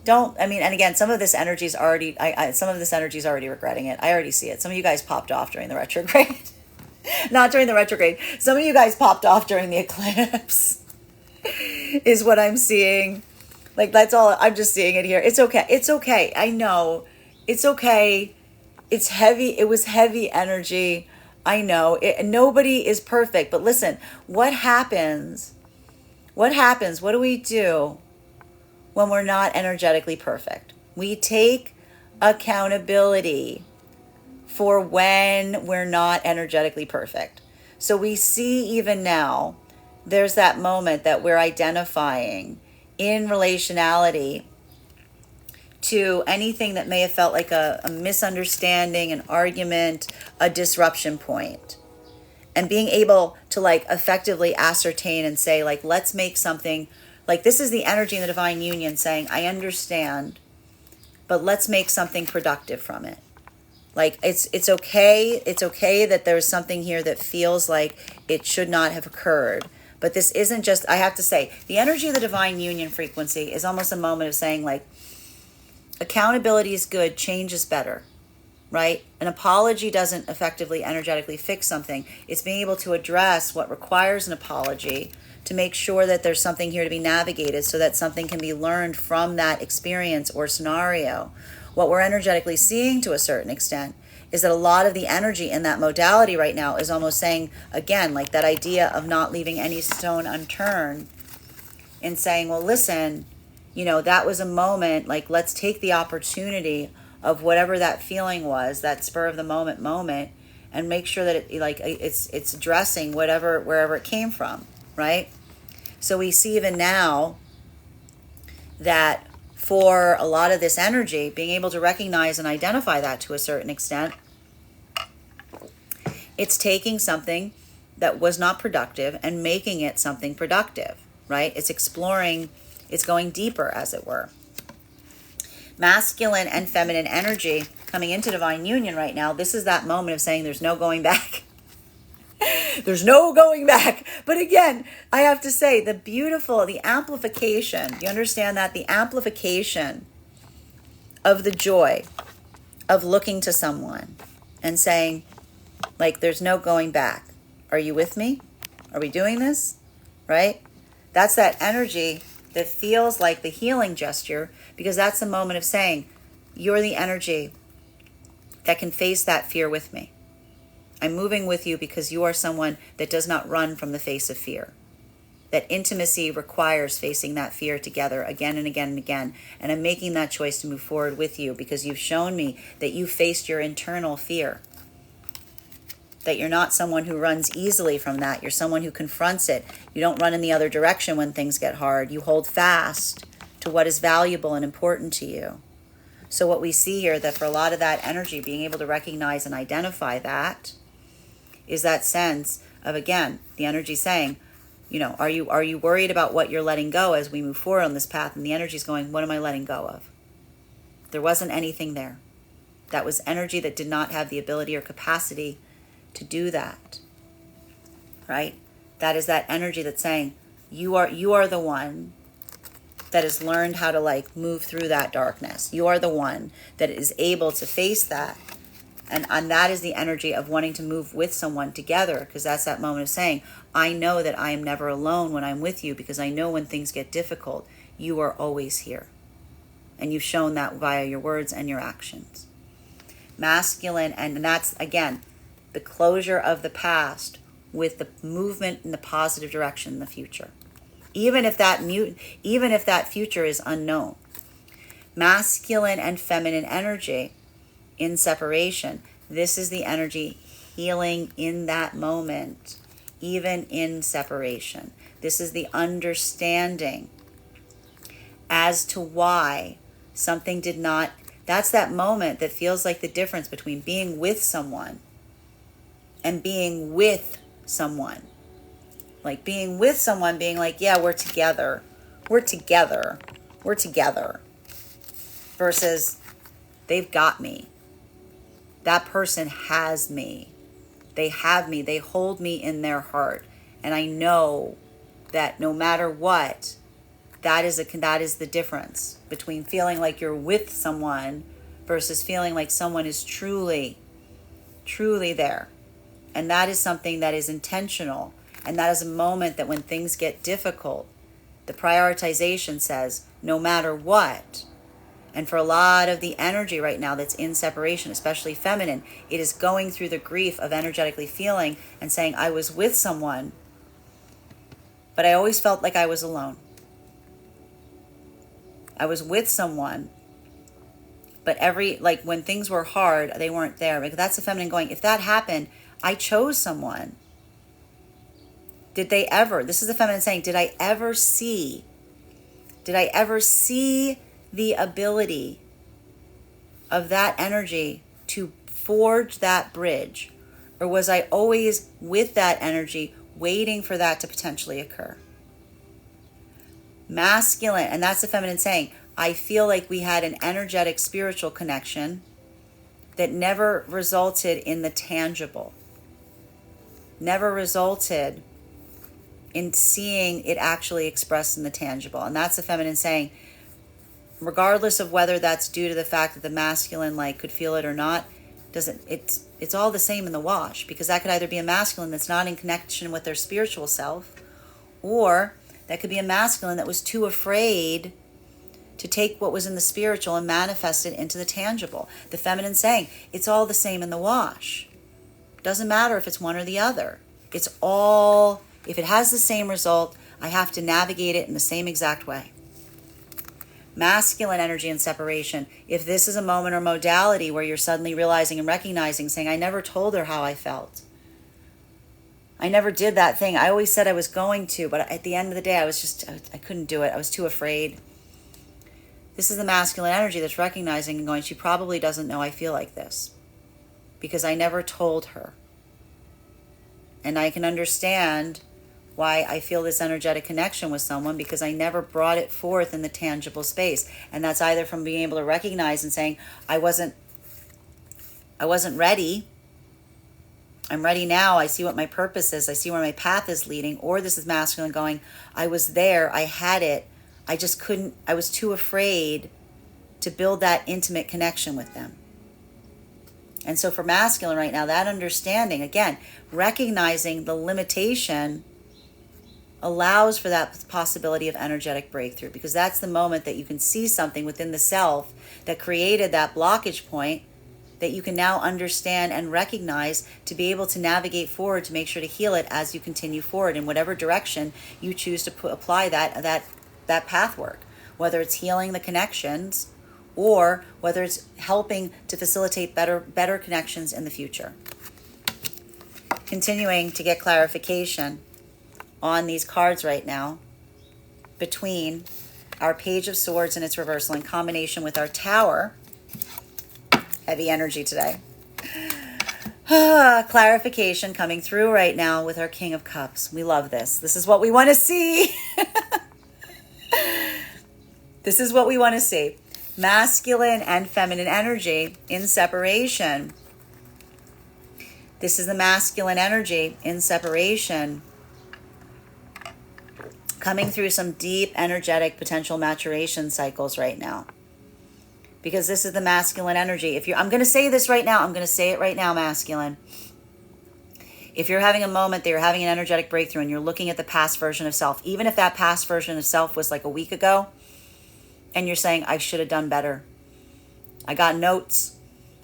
Speaker 1: And again, some of this energy is already regretting it. I already see it. Some of you guys popped off during the retrograde. Not during the retrograde. Some of you guys popped off during the eclipse is what I'm seeing. Like, that's all. I'm just seeing it here. It's okay. I know. It's okay. It's heavy. It was heavy energy. I know. Nobody is perfect. But listen, what happens? What do we do when we're not energetically perfect? We take accountability for when we're not energetically perfect. So we see even now, there's that moment that we're identifying in relationality to anything that may have felt like a misunderstanding, an argument, a disruption point. And being able to effectively ascertain and say, let's make something, this is the energy in the divine union saying, I understand, but let's make something productive from it. It's okay that there's something here that feels like it should not have occurred. But this isn't just, I have to say, the energy of the divine union frequency is almost a moment of saying, accountability is good, change is better, right? An apology doesn't effectively energetically fix something. It's being able to address what requires an apology to make sure that there's something here to be navigated so that something can be learned from that experience or scenario. What we're energetically seeing to a certain extent is that a lot of the energy in that modality right now is almost saying, again, that idea of not leaving any stone unturned and saying, well, listen, that was a moment, let's take the opportunity of whatever that feeling was, that spur of the moment, and make sure that it's addressing wherever it came from, right? So we see even now that for a lot of this energy, being able to recognize and identify that to a certain extent, it's taking something that was not productive and making it something productive, right? It's exploring, it's going deeper, as it were. Masculine and feminine energy coming into divine union right now, this is that moment of saying there's no going back. There's no going back. But again, I have to say, the amplification, you understand that? The amplification of the joy of looking to someone and saying, there's no going back. Are you with me? Are we doing this? Right? That's that energy that feels like the healing gesture, because that's the moment of saying, you're the energy that can face that fear with me. I'm moving with you because you are someone that does not run from the face of fear. That intimacy requires facing that fear together again and again and again. And I'm making that choice to move forward with you because you've shown me that you faced your internal fear. That you're not someone who runs easily from that. You're someone who confronts it. You don't run in the other direction when things get hard. You hold fast to what is valuable and important to you. So what we see here, that for a lot of that energy, being able to recognize and identify that, is that sense of, again, the energy saying, are you worried about what you're letting go as we move forward on this path? And the energy's going, what am I letting go of? There wasn't anything there. That was energy that did not have the ability or capacity to do that, right? That is that energy that's saying, you are the one that has learned how to move through that darkness. You are the one that is able to face that. And that is the energy of wanting to move with someone together, because that's that moment of saying, I know that I am never alone when I'm with you, because I know when things get difficult, you are always here. And you've shown that via your words and your actions. Masculine, and that's, again, the closure of the past with the movement in the positive direction in the future. Even if that future is unknown. Masculine and feminine energy in separation. This is the energy healing in that moment, even in separation. This is the understanding as to why something did not. That's that moment that feels like the difference between being with someone and being with someone. Like being with someone, being like, yeah, we're together. We're together. We're together. Versus they've got me. That person has me. They have me. They hold me in their heart. And I know that no matter what, that is the difference between feeling like you're with someone versus feeling like someone is truly, truly there. And that is something that is intentional. And that is a moment that when things get difficult, the prioritization says, no matter what. And for a lot of the energy right now that's in separation, especially feminine, it is going through the grief of energetically feeling and saying, I was with someone, but I always felt like I was alone. I was with someone, but when things were hard, they weren't there. Because that's the feminine going, if that happened, I chose someone. Did they ever, this is the feminine saying, did I ever see the ability of that energy to forge that bridge? Or was I always with that energy waiting for that to potentially occur? Masculine, and that's the feminine saying, I feel like we had an energetic spiritual connection that never resulted in the tangible, never resulted in seeing it actually expressed in the tangible. And that's the feminine saying, regardless of whether that's due to the fact that the masculine could feel it or not, it's all the same in the wash, because that could either be a masculine that's not in connection with their spiritual self, or that could be a masculine that was too afraid to take what was in the spiritual and manifest it into the tangible. The feminine saying, it's all the same in the wash. Doesn't matter if it's one or the other. It's all, if it has the same result, I have to navigate it in the same exact way. Masculine energy and separation. If this is a moment or modality where you're suddenly realizing and recognizing, saying, I never told her how I felt. I never did that thing. I always said I was going to, but at the end of the day, I couldn't do it. I was too afraid. This is the masculine energy that's recognizing and going, she probably doesn't know I feel like this because I never told her. And I can understand why I feel this energetic connection with someone, because I never brought it forth in the tangible space. And that's either from being able to recognize and saying, I wasn't ready. I'm ready now. I see what my purpose is. I see where my path is leading. Or this is masculine going, I was there. I had it. I just couldn't. I was too afraid to build that intimate connection with them. And so for masculine right now, that understanding, again, recognizing the limitation allows for that possibility of energetic breakthrough, because that's the moment that you can see something within the self that created that blockage point that you can now understand and recognize to be able to navigate forward, to make sure to heal it as you continue forward in whatever direction you choose to apply that path work, whether it's healing the connections or whether it's helping to facilitate better connections in the future. Continuing to get clarification on these cards right now between our Page of Swords and its reversal in combination with our Tower. Heavy energy today. Clarification coming through right now with our King of Cups. We love this. This is what we want to see. This is what we want to see. Masculine and feminine energy in separation. This is the masculine energy in separation, coming through some deep energetic potential maturation cycles right now. Because this is the masculine energy. I'm going to say this right now. I'm going to say it right now, masculine. If you're having a moment that you're having an energetic breakthrough and you're looking at the past version of self, even if that past version of self was like a week ago, and you're saying, I should have done better. I got notes.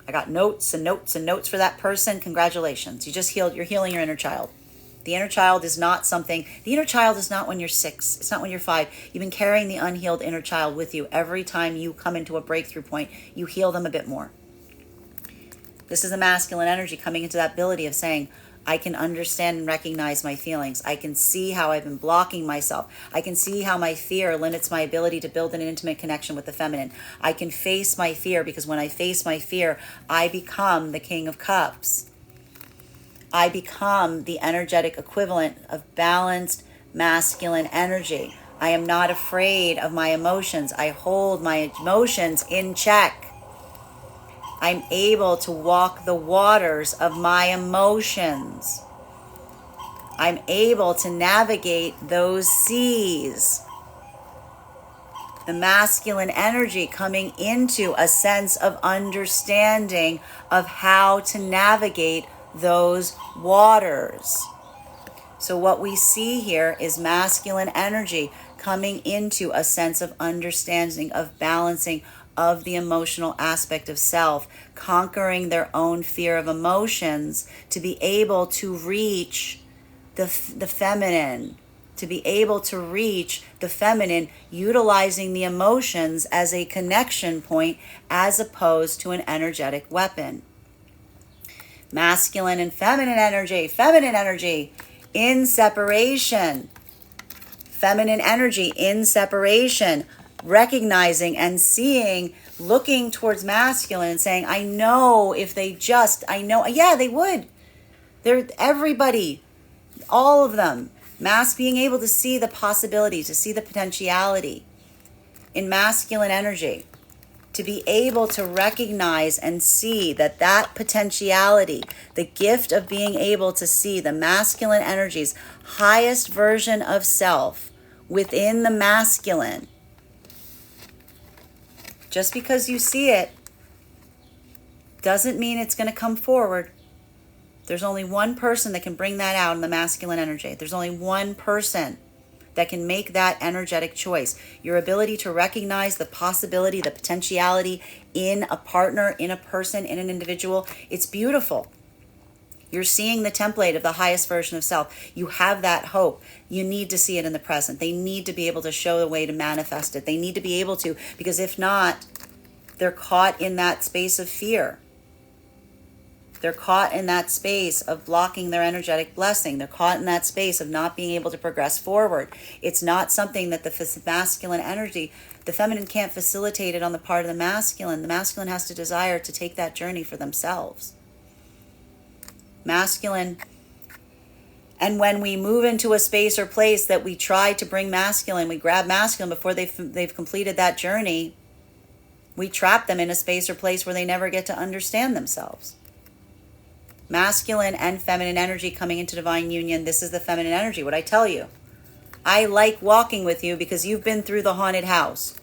Speaker 1: I got notes and notes and notes for that person. Congratulations. You just healed. You're healing your inner child. The inner child is not something. The inner child is not when you're 6. It's not when you're 5. You've been carrying the unhealed inner child with you. Every time you come into a breakthrough point, you heal them a bit more. This is a masculine energy coming into that ability of saying, I can understand and recognize my feelings. I can see how I've been blocking myself. I can see how my fear limits my ability to build an intimate connection with the feminine. I can face my fear, because when I face my fear, I become the King of Cups. I become the energetic equivalent of balanced masculine energy. I am not afraid of my emotions. I hold my emotions in check. I'm able to walk the waters of my emotions. I'm able to navigate those seas. The masculine energy coming into a sense of understanding of how to navigate those waters. So what we see here is masculine energy coming into a sense of understanding, of balancing, of the emotional aspect of self, conquering their own fear of emotions to be able to reach the feminine, to be able to reach the feminine, utilizing the emotions as a connection point as opposed to an energetic weapon. Masculine and feminine energy in separation. Feminine energy in separation, recognizing and seeing, looking towards masculine and saying, I know if they just, I know, yeah, they would. They're everybody, all of them. Being able to see the possibility, to see the potentiality in masculine energy, to be able to recognize and see that potentiality, the gift of being able to see the masculine energy's highest version of self within the masculine. Just because you see it doesn't mean it's going to come forward. There's only one person that can bring that out in the masculine energy. There's only one person that can make that energetic choice. Your ability to recognize the possibility, the potentiality in a partner, in a person, in an individual, it's beautiful. You're seeing the template of the highest version of self. You have that hope. You need to see it in the present. They need to be able to show the way to manifest it. They need to be able to, because if not, they're caught in that space of fear. They're caught in that space of blocking their energetic blessing. They're caught in that space of not being able to progress forward. It's not something that the masculine energy, the feminine can't facilitate it on the part of the masculine. The masculine has to desire to take that journey for themselves. Masculine. And when we move into a space or place that we try to bring masculine, we grab masculine before they've completed that journey, we trap them in a space or place where they never get to understand themselves. Masculine and feminine energy coming into divine union. This is the feminine energy. What I tell you, I like walking with you because you've been through the haunted house.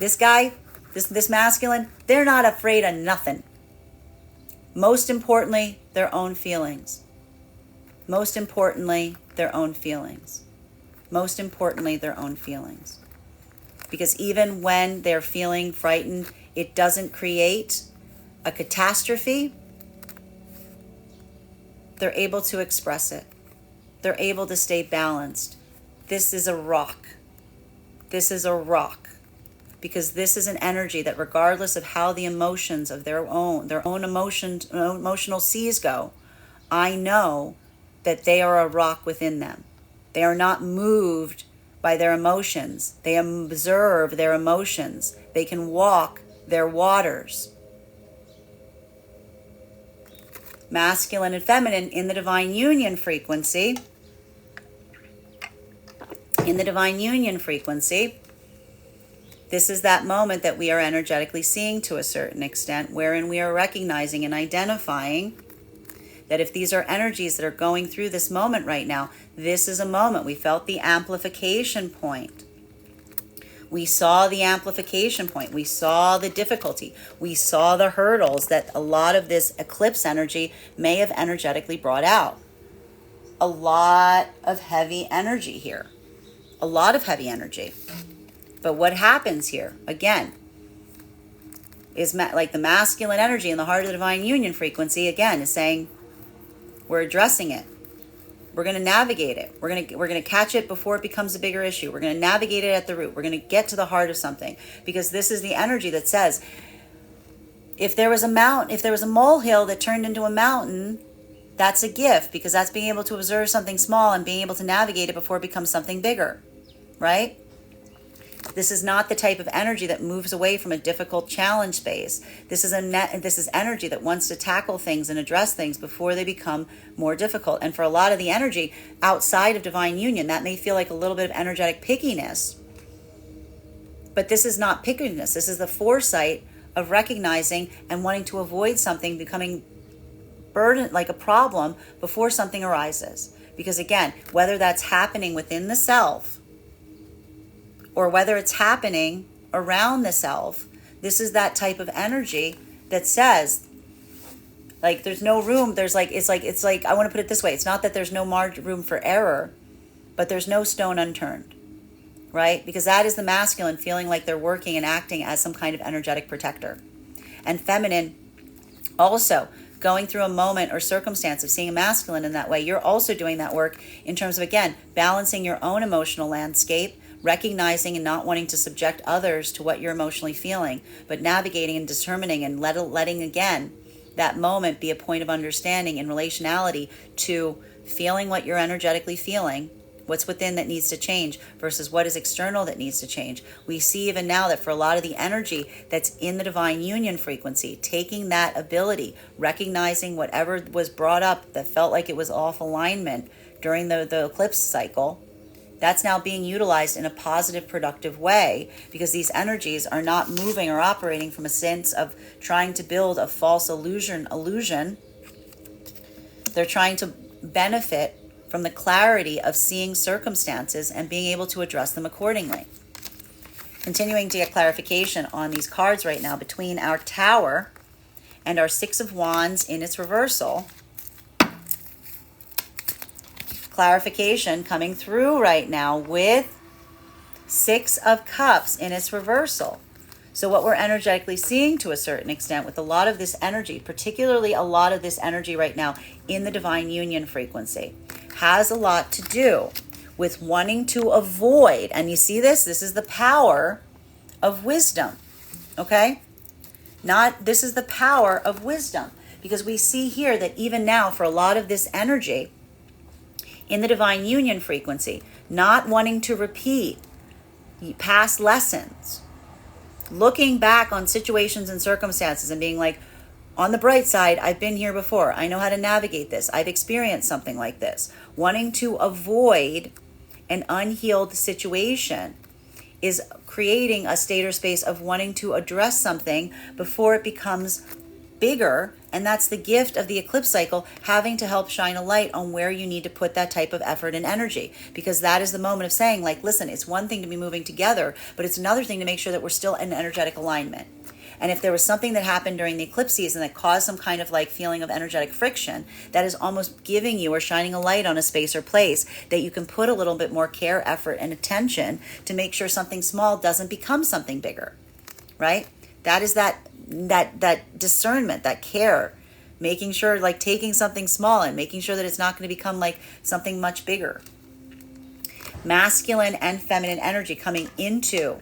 Speaker 1: This guy, this masculine, they're not afraid of nothing. Most importantly, their own feelings. Most importantly, their own feelings. Most importantly, their own feelings. Because even when they're feeling frightened, it doesn't create a catastrophe. They're able to express it. They're able to stay balanced. This is a rock. This is a rock. Because this is an energy that, regardless of how the emotions of their own emotional seas go, I know that they are a rock within them. They are not moved by their emotions. They observe their emotions. They can walk their waters. Masculine and feminine in the divine union frequency. In the divine union frequency, this is that moment that we are energetically seeing to a certain extent, wherein we are recognizing and identifying that if these are energies that are going through this moment right now, this is a moment. We felt the amplification point. We saw the amplification point. We saw the difficulty. We saw the hurdles that a lot of this eclipse energy may have energetically brought out. A lot of heavy energy here. A lot of heavy energy. But what happens here, again, is like the masculine energy in the heart of the divine union frequency, again, is saying, we're addressing it. We're going to navigate it. We're going to catch it before it becomes a bigger issue. We're going to navigate it at the root. We're going to get to the heart of something, because this is the energy that says, If there was a mountain, if there was a molehill that turned into a mountain, that's a gift, because that's being able to observe something small and being able to navigate it before it becomes something bigger, right? This is not the type of energy that moves away from a difficult challenge space. This is energy that wants to tackle things and address things before they become more difficult. And for a lot of the energy outside of divine union, that may feel like a little bit of energetic pickiness. But this is not pickiness. This is the foresight of recognizing and wanting to avoid something becoming burden, like a problem, before something arises. Because again, whether that's happening within the self or whether it's happening around the self, this is that type of energy that says, like, there's no room. It's like I want to put it this way. It's not that there's no room for error, but there's no stone unturned, right? Because that is the masculine feeling like they're working and acting as some kind of energetic protector. And feminine also going through a moment or circumstance of seeing a masculine in that way, you're also doing that work in terms of, again, balancing your own emotional landscape, recognizing and not wanting to subject others to what you're emotionally feeling, but navigating and determining and letting again, that moment be a point of understanding in relationality to feeling what you're energetically feeling, what's within that needs to change versus what is external that needs to change. We see even now that for a lot of the energy that's in the divine union frequency, taking that ability, recognizing whatever was brought up that felt like it was off alignment during the eclipse cycle, that's now being utilized in a positive, productive way, because these energies are not moving or operating from a sense of trying to build a false illusion. They're trying to benefit from the clarity of seeing circumstances and being able to address them accordingly. Continuing to get clarification on these cards right now between our Tower and our Six of Wands in its reversal. Clarification coming through right now with Six of Cups in its reversal. So what we're energetically seeing to a certain extent with a lot of this energy, particularly a lot of this energy right now in the divine union frequency, has a lot to do with wanting to avoid, and you see this is the power of wisdom, okay? This is the power of wisdom, because we see here that even now for a lot of this energy in the divine union frequency, not wanting to repeat past lessons, looking back on situations and circumstances and being like, on the bright side, I've been here before. I know how to navigate this. I've experienced something like this. Wanting to avoid an unhealed situation is creating a state or space of wanting to address something before it becomes bigger. And that's the gift of the eclipse cycle, having to help shine a light on where you need to put that type of effort and energy. Because that is the moment of saying, like, listen, it's one thing to be moving together, but it's another thing to make sure that we're still in energetic alignment. And if there was something that happened during the eclipse season that caused some kind of like feeling of energetic friction, that is almost giving you or shining a light on a space or place that you can put a little bit more care, effort, and attention to make sure something small doesn't become something bigger, right? That is that discernment, that care, making sure, like taking something small and making sure that it's not going to become like something much bigger. Masculine and feminine energy coming into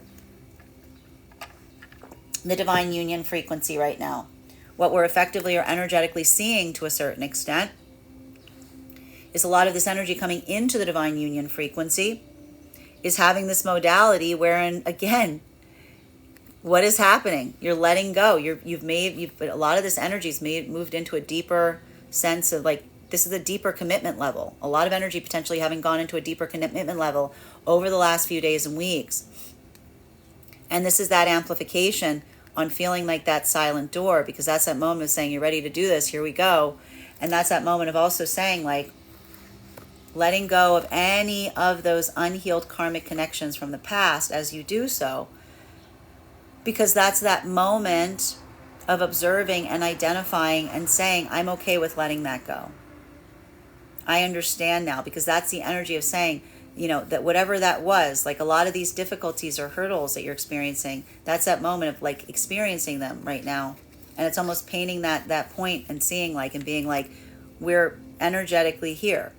Speaker 1: the divine union frequency right now. What we're effectively or energetically seeing to a certain extent is a lot of this energy coming into the divine union frequency is having this modality wherein, again, what is happening? You're letting go. A lot of this energy's moved into a deeper sense of like, this is a deeper commitment level. A lot of energy potentially having gone into a deeper commitment level over the last few days and weeks. And this is that amplification on feeling like that silent door, because that's that moment of saying, you're ready to do this, here we go. And that's that moment of also saying, like, letting go of any of those unhealed karmic connections from the past as you do so, because that's that moment of observing and identifying and saying, I'm okay with letting that go. I understand now, because that's the energy of saying, that whatever that was, like a lot of these difficulties or hurdles that you're experiencing, that's that moment of like experiencing them right now. And it's almost painting that point and seeing like, and being like, we're energetically here.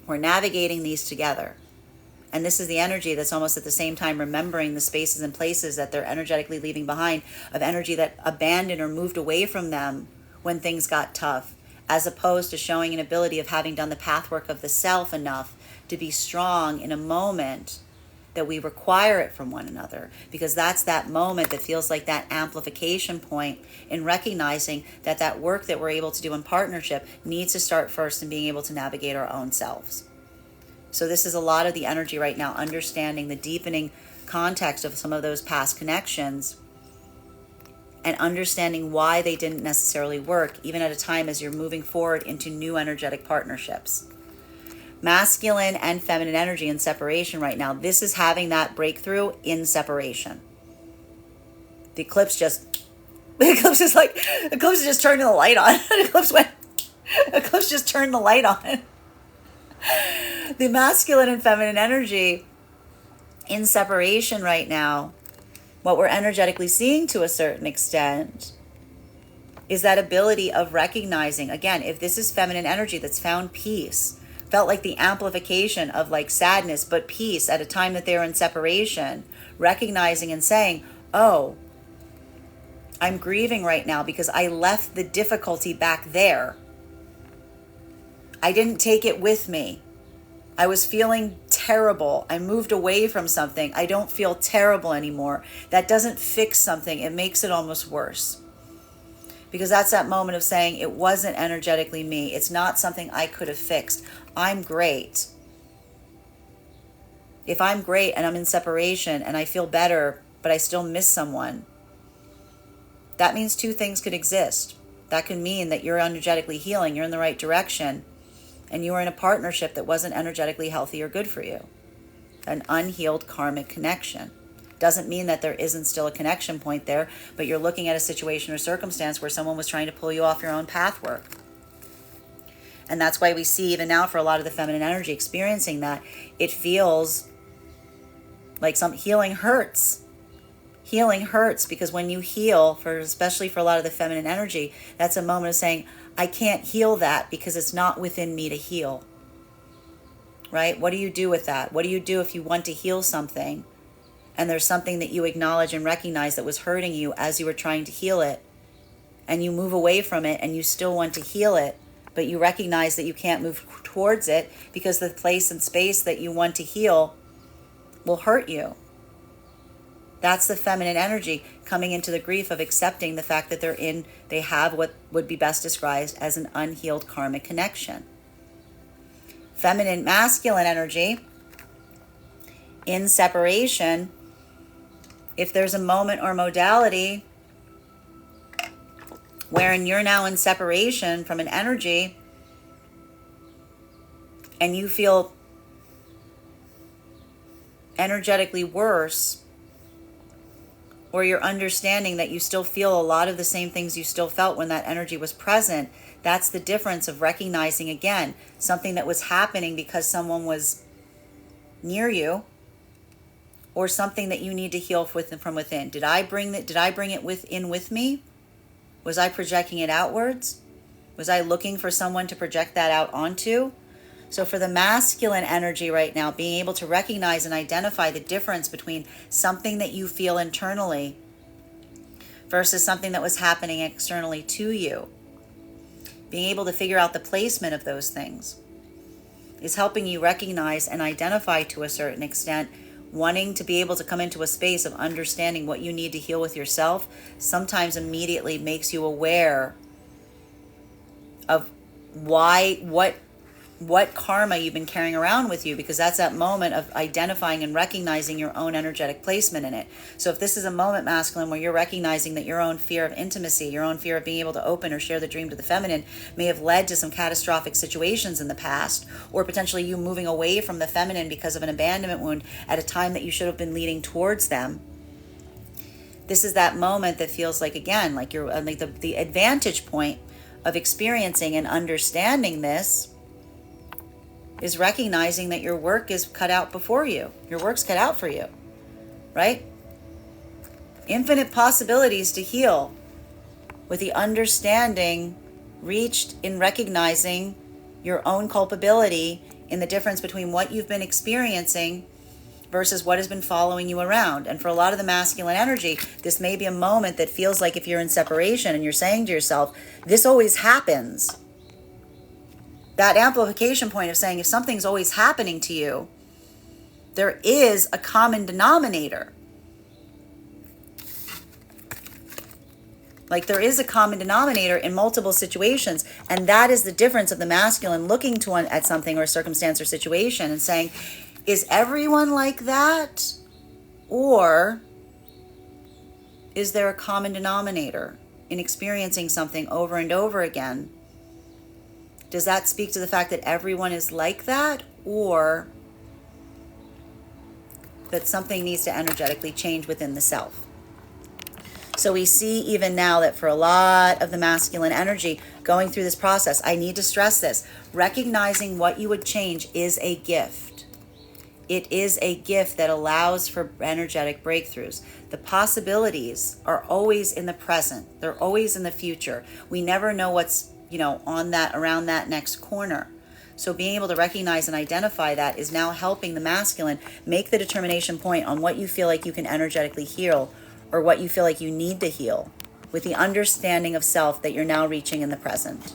Speaker 1: We're navigating these together. And this is the energy that's almost at the same time remembering the spaces and places that they're energetically leaving behind, of energy that abandoned or moved away from them when things got tough, as opposed to showing an ability of having done the pathwork of the self enough to be strong in a moment that we require it from one another, because that's that moment that feels like that amplification point in recognizing that that work that we're able to do in partnership needs to start first in being able to navigate our own selves. So this is a lot of the energy right now, understanding the deepening context of some of those past connections and understanding why they didn't necessarily work, even at a time as you're moving forward into new energetic partnerships. Masculine and feminine energy in separation right now. This is having that breakthrough in separation. The eclipse is just turning the light on. The eclipse just turned the light on. The masculine and feminine energy in separation right now, what we're energetically seeing to a certain extent is that ability of recognizing, again, if this is feminine energy that's found peace, felt like the amplification of like sadness, but peace at a time that they're in separation, recognizing and saying, oh, I'm grieving right now because I left the difficulty back there. I didn't take it with me. I was feeling terrible. I moved away from something. I don't feel terrible anymore. That doesn't fix something. It makes it almost worse. Because that's that moment of saying, it wasn't energetically me. It's not something I could have fixed. I'm great. If I'm great and I'm in separation and I feel better, but I still miss someone, that means two things could exist. That could mean that you're energetically healing, you're in the right direction, and you were in a partnership that wasn't energetically healthy or good for you. An unhealed karmic connection. Doesn't mean that there isn't still a connection point there, but you're looking at a situation or circumstance where someone was trying to pull you off your own pathwork. And that's why we see even now for a lot of the feminine energy experiencing that, it feels like some healing hurts. Healing hurts because when you heal, especially for a lot of the feminine energy, that's a moment of saying, I can't heal that because it's not within me to heal. Right? What do you do with that? What do you do if you want to heal something and there's something that you acknowledge and recognize that was hurting you as you were trying to heal it, and you move away from it and you still want to heal it, but you recognize that you can't move towards it because the place and space that you want to heal will hurt you? That's the feminine energy coming into the grief of accepting the fact that they have what would be best described as an unhealed karmic connection. Feminine, masculine energy in separation, if there's a moment or modality wherein you're now in separation from an energy and you feel energetically worse, or you're understanding that you still feel a lot of the same things you still felt when that energy was present, that's the difference of recognizing, again, something that was happening because someone was near you, or something that you need to heal from within. Did I bring it within with me? Was I projecting it outwards? Was I looking for someone to project that out onto? So for the masculine energy right now, being able to recognize and identify the difference between something that you feel internally versus something that was happening externally to you, being able to figure out the placement of those things is helping you recognize and identify to a certain extent, wanting to be able to come into a space of understanding what you need to heal with yourself. Sometimes immediately makes you aware of what karma you've been carrying around with you, because that's that moment of identifying and recognizing your own energetic placement in it. So if this is a moment, masculine, where you're recognizing that your own fear of intimacy, your own fear of being able to open or share the dream to the feminine may have led to some catastrophic situations in the past, or potentially you moving away from the feminine because of an abandonment wound at a time that you should have been leading towards them. This is that moment that feels like, again, like you're like the advantage point of experiencing and understanding this is recognizing that your work is cut out before you. Your work's cut out for you, right? Infinite possibilities to heal with the understanding reached in recognizing your own culpability in the difference between what you've been experiencing versus what has been following you around. And for a lot of the masculine energy, this may be a moment that feels like if you're in separation and you're saying to yourself, this always happens. That amplification point of saying if something's always happening to you, there is a common denominator. Like there is a common denominator in multiple situations. And that is the difference of the masculine looking at something or a circumstance or situation and saying, is everyone like that? Or is there a common denominator in experiencing something over and over again? Does that speak to the fact that everyone is like that? Or that something needs to energetically change within the self? So we see even now that for a lot of the masculine energy going through this process, I need to stress this, recognizing what you would change is a gift. It is a gift that allows for energetic breakthroughs. The possibilities are always in the present. They're always in the future. We never know what's, around that next corner. So being able to recognize and identify that is now helping the masculine make the determination point on what you feel like you can energetically heal or what you feel like you need to heal with the understanding of self that you're now reaching in the present.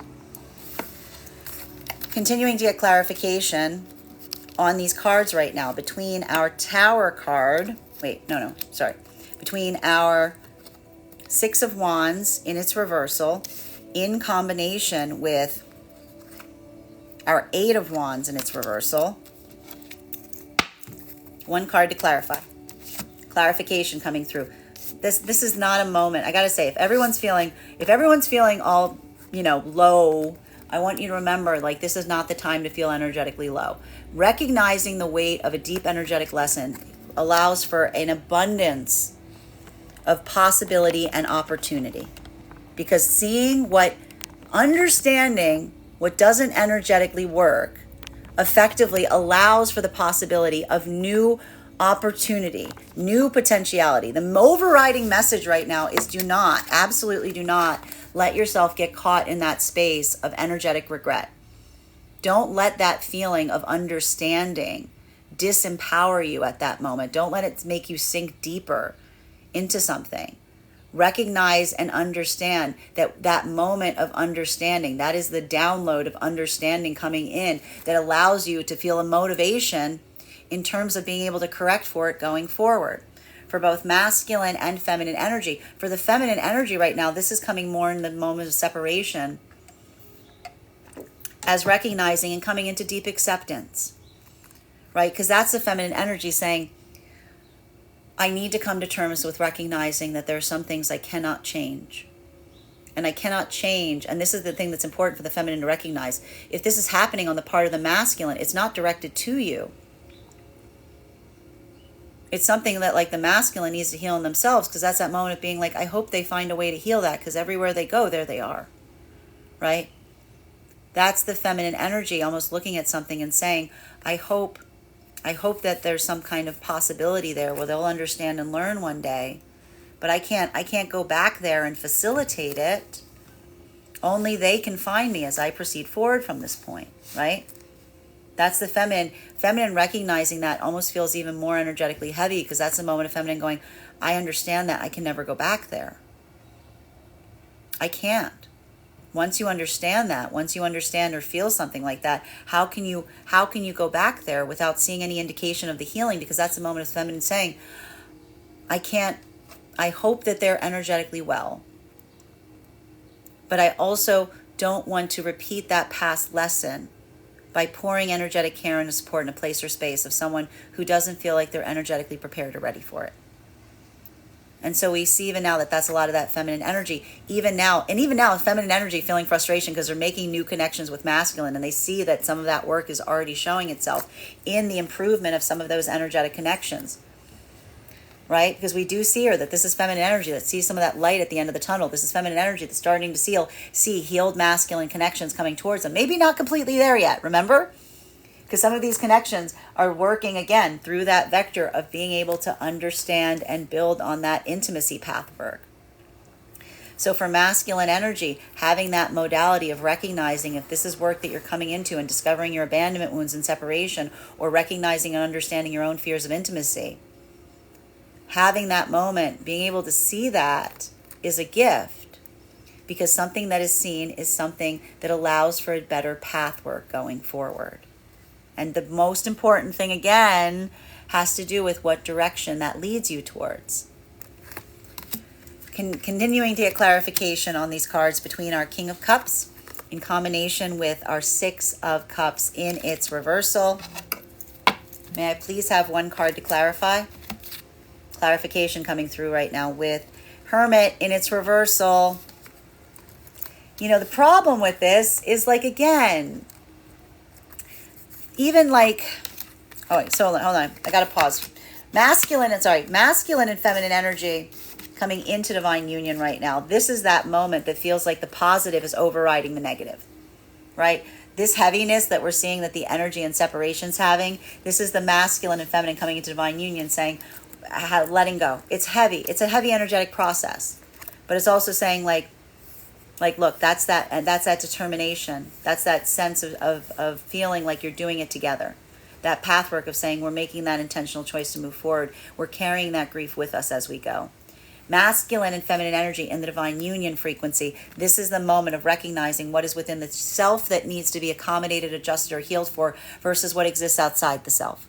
Speaker 1: Continuing to get clarification on these cards right now between our Tower card, between our Six of Wands in its reversal in combination with our Eight of Wands in its reversal. One card to clarify. Clarification coming through. This is not a moment. I gotta say, if everyone's feeling all, low, I want you to remember, this is not the time to feel energetically low. Recognizing the weight of a deep energetic lesson allows for an abundance of possibility and opportunity. Because understanding what doesn't energetically work effectively allows for the possibility of new opportunity, new potentiality. The overriding message right now is absolutely do not let yourself get caught in that space of energetic regret. Don't let that feeling of understanding disempower you at that moment. Don't let it make you sink deeper into something. Recognize and understand that moment of understanding, that is the download of understanding coming in that allows you to feel a motivation in terms of being able to correct for it going forward. For both masculine and feminine energy. For the feminine energy right now, this is coming more in the moment of separation as recognizing and coming into deep acceptance, right? Because that's the feminine energy saying, I need to come to terms with recognizing that there are some things I cannot change. And I cannot change, and this is the thing that's important for the feminine to recognize. If this is happening on the part of the masculine, it's not directed to you. It's something that the masculine needs to heal in themselves, because that's that moment of being I hope they find a way to heal that, because everywhere they go, there they are, right? That's the feminine energy almost looking at something and saying, I hope that there's some kind of possibility there where they'll understand and learn one day, but I can't go back there and facilitate it. Only they can find me as I proceed forward from this point, right? That's the feminine. Feminine recognizing that almost feels even more energetically heavy, because that's the moment of feminine going, I understand that I can never go back there. I can't. Once you understand that, once you understand or feel something like that, how can you go back there without seeing any indication of the healing? Because that's the moment of feminine saying, I hope that they're energetically well. But I also don't want to repeat that past lesson by pouring energetic care and support in a place or space of someone who doesn't feel like they're energetically prepared or ready for it. And so we see even now that that's a lot of that feminine energy. Even now, feminine energy feeling frustration because they're making new connections with masculine, and they see that some of that work is already showing itself in the improvement of some of those energetic connections. Right? Because we do see her that this is feminine energy that sees some of that light at the end of the tunnel. This is feminine energy that's starting to see healed masculine connections coming towards them. Maybe not completely there yet, remember? Because some of these connections are working again through that vector of being able to understand and build on that intimacy path work. So for masculine energy, having that modality of recognizing if this is work that you're coming into and discovering your abandonment wounds and separation, or recognizing and understanding your own fears of intimacy, having that moment, being able to see that is a gift, because something that is seen is something that allows for a better pathwork going forward. And the most important thing, again, has to do with what direction that leads you towards. Continuing to get clarification on these cards between our King of Cups in combination with our Six of Cups in its reversal. May I please have one card to clarify? Clarification coming through right now with Hermit in its reversal. You know, the problem with this is, like, again, even like, oh wait, so hold on, I gotta pause. Masculine and feminine energy coming into divine union right now. This is that moment that feels like the positive is overriding the negative, right? This heaviness that we're seeing that the energy and separation's having, this is the masculine and feminine coming into divine union saying, letting go. It's heavy. It's a heavy energetic process. But it's also saying like look, that's that determination. That's that sense of feeling like you're doing it together. That pathwork of saying we're making that intentional choice to move forward. We're carrying that grief with us as we go. Masculine and feminine energy in the divine union frequency. This is the moment of recognizing what is within the self that needs to be accommodated, adjusted, or healed for versus what exists outside the self.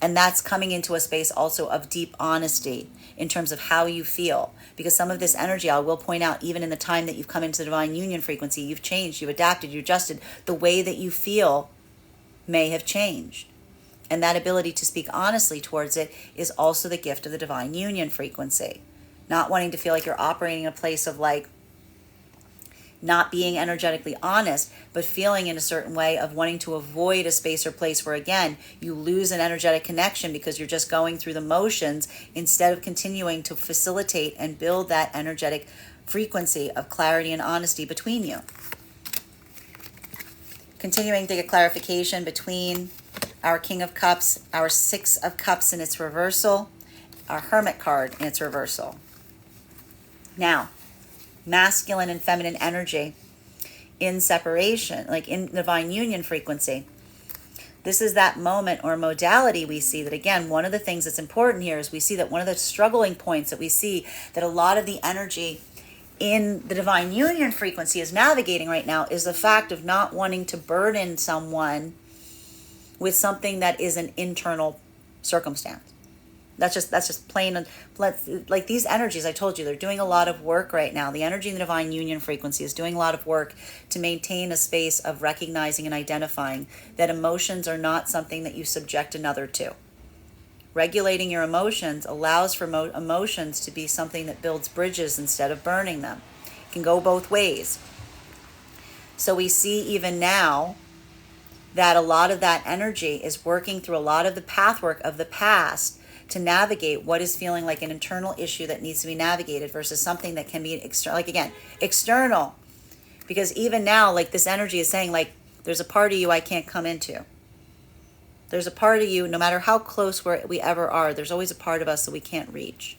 Speaker 1: And that's coming into a space also of deep honesty in terms of how you feel. Because some of this energy, I will point out, even in the time that you've come into the divine union frequency, you've changed, you've adapted, you adjusted. The way that you feel may have changed. And that ability to speak honestly towards it is also the gift of the divine union frequency. Not wanting to feel like you're operating in a place of like not being energetically honest, but feeling in a certain way of wanting to avoid a space or place where, again, you lose an energetic connection because you're just going through the motions instead of continuing to facilitate and build that energetic frequency of clarity and honesty between you. Continuing to get clarification between our King of Cups, our Six of Cups in its reversal, our Hermit card in its reversal. Now, masculine and feminine energy in separation, like in divine union frequency. This is that moment or modality we see that, again, one of the things that's important here is we see that one of the struggling points that we see that a lot of the energy in the divine union frequency is navigating right now is the fact of not wanting to burden someone with something that is an internal circumstance. That's just plain, like these energies, I told you, they're doing a lot of work right now. The energy in the divine union frequency is doing a lot of work to maintain a space of recognizing and identifying that emotions are not something that you subject another to. Regulating your emotions allows for emotions to be something that builds bridges instead of burning them. It can go both ways. So we see even now that a lot of that energy is working through a lot of the pathwork of the past to navigate what is feeling like an internal issue that needs to be navigated versus something that can be external. Like, again, external. Because even now, like, this energy is saying, like, there's a part of you I can't come into. There's a part of you, no matter how close we ever are, there's always a part of us that we can't reach.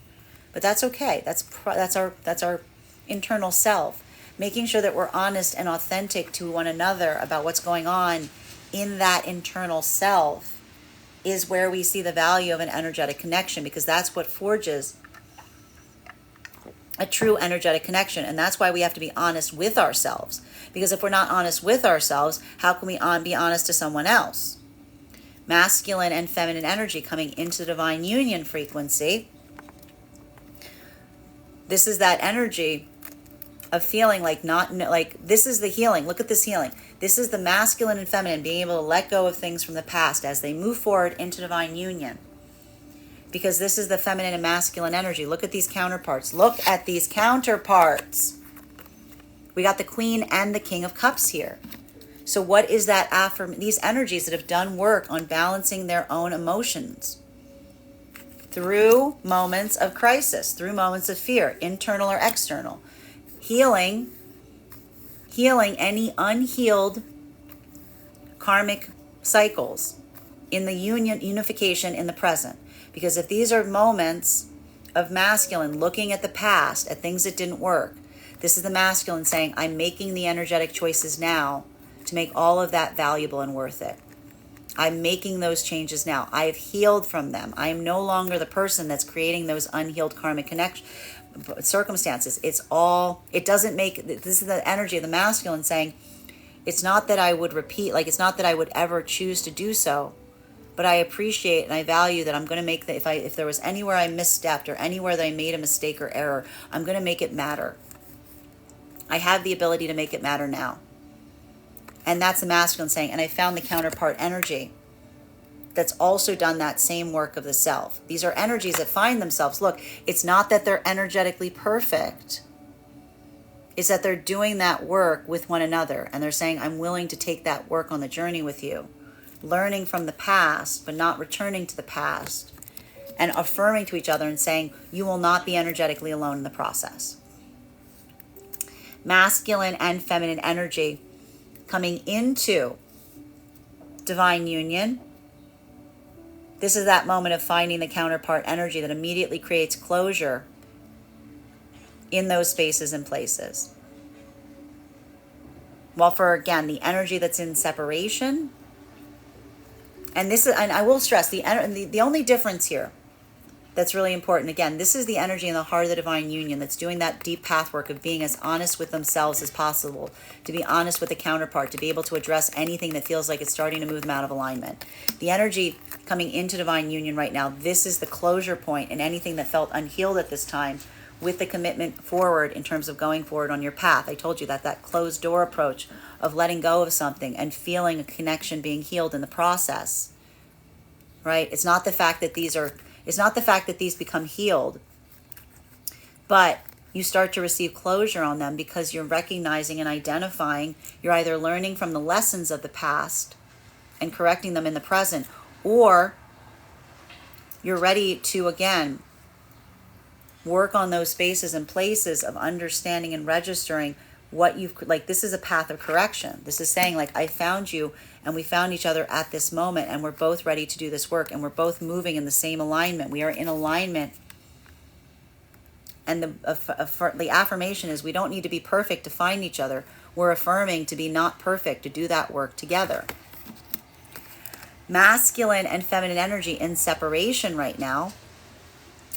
Speaker 1: But that's okay. That's our internal self. Making sure that we're honest and authentic to one another about what's going on in that internal self is where we see the value of an energetic connection, because that's what forges a true energetic connection. And that's why we have to be honest with ourselves, because if we're not honest with ourselves, how can we be honest to someone else? Masculine and feminine energy coming into the divine union frequency. This is that energy of feeling like this is the healing. Look at this healing. This is the masculine and feminine being able to let go of things from the past as they move forward into divine union. Because this is the feminine and masculine energy. Look at these counterparts. Look at these counterparts. We got the Queen and the King of Cups here. So what is that these energies that have done work on balancing their own emotions through moments of crisis, through moments of fear, internal or external. Healing any unhealed karmic cycles in the unification in the present. Because if these are moments of masculine looking at the past, at things that didn't work. This is the masculine saying, I'm making the energetic choices now to make all of that valuable and worth it. I'm making those changes now. I have healed from them. I am no longer the person that's creating those unhealed karmic circumstances. It doesn't make, this is the energy of the masculine saying, it's not that I would repeat, like it's not that I would ever choose to do so, but I appreciate and I value that I'm going to make that if there was anywhere I misstepped or anywhere that I made a mistake or error, I'm going to make it matter. I have the ability to make it matter now. And that's the masculine saying, and I found the counterpart energy that's also done that same work of the self. These are energies that find themselves. Look, it's not that they're energetically perfect. It's that they're doing that work with one another. And they're saying, I'm willing to take that work on the journey with you. Learning from the past, but not returning to the past. And affirming to each other and saying, you will not be energetically alone in the process. Masculine and feminine energy coming into divine union. This is that moment of finding the counterpart energy that immediately creates closure in those spaces and places. While for, again, the energy that's in separation, and I will stress, the only difference here that's really important, again, this is the energy in the heart of the divine union that's doing that deep path work of being as honest with themselves as possible, to be honest with the counterpart, to be able to address anything that feels like it's starting to move them out of alignment. The energy coming into divine union right now, this is the closure point in anything that felt unhealed at this time, with the commitment forward in terms of going forward on your path. I told you that closed door approach of letting go of something and feeling a connection being healed in the process, right? It's not the fact that these become healed, but you start to receive closure on them because you're recognizing and identifying, you're either learning from the lessons of the past and correcting them in the present, or you're ready to, again, work on those spaces and places of understanding and registering what you've, like, this is a path of correction. This is saying, like, I found you and we found each other at this moment and we're both ready to do this work and we're both moving in the same alignment. We are in alignment. And the affirmation is we don't need to be perfect to find each other. We're affirming to be not perfect to do that work together. Masculine and feminine energy in separation right now.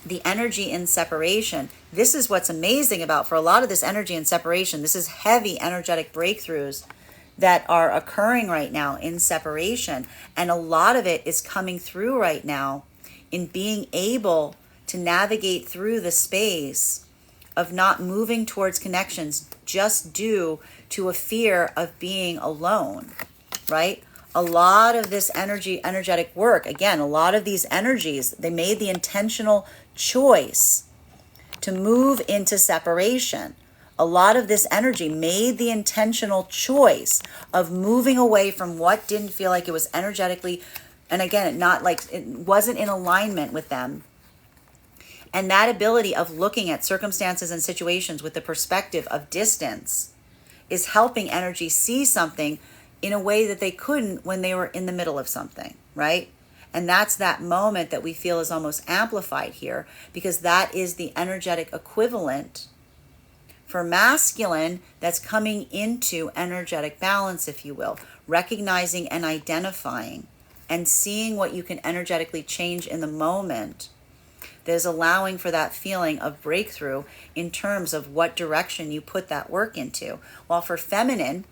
Speaker 1: The energy in separation, this is what's amazing about, for a lot of this energy in separation, this is heavy energetic breakthroughs that are occurring right now in separation. And a lot of it is coming through right now in being able to navigate through the space of not moving towards connections just due to a fear of being alone, right? A lot of this energetic work, again, a lot of these energies, they made the intentional choice to move into separation. A lot of this energy made the intentional choice of moving away from what didn't feel like it was energetically, and again, it wasn't in alignment with them. And that ability of looking at circumstances and situations with the perspective of distance is helping energy see something in a way that they couldn't when they were in the middle of something, right? And that's that moment that we feel is almost amplified here, because that is the energetic equivalent for masculine that's coming into energetic balance, if you will, recognizing and identifying and seeing what you can energetically change in the moment that is allowing for that feeling of breakthrough in terms of what direction you put that work into. While for feminine,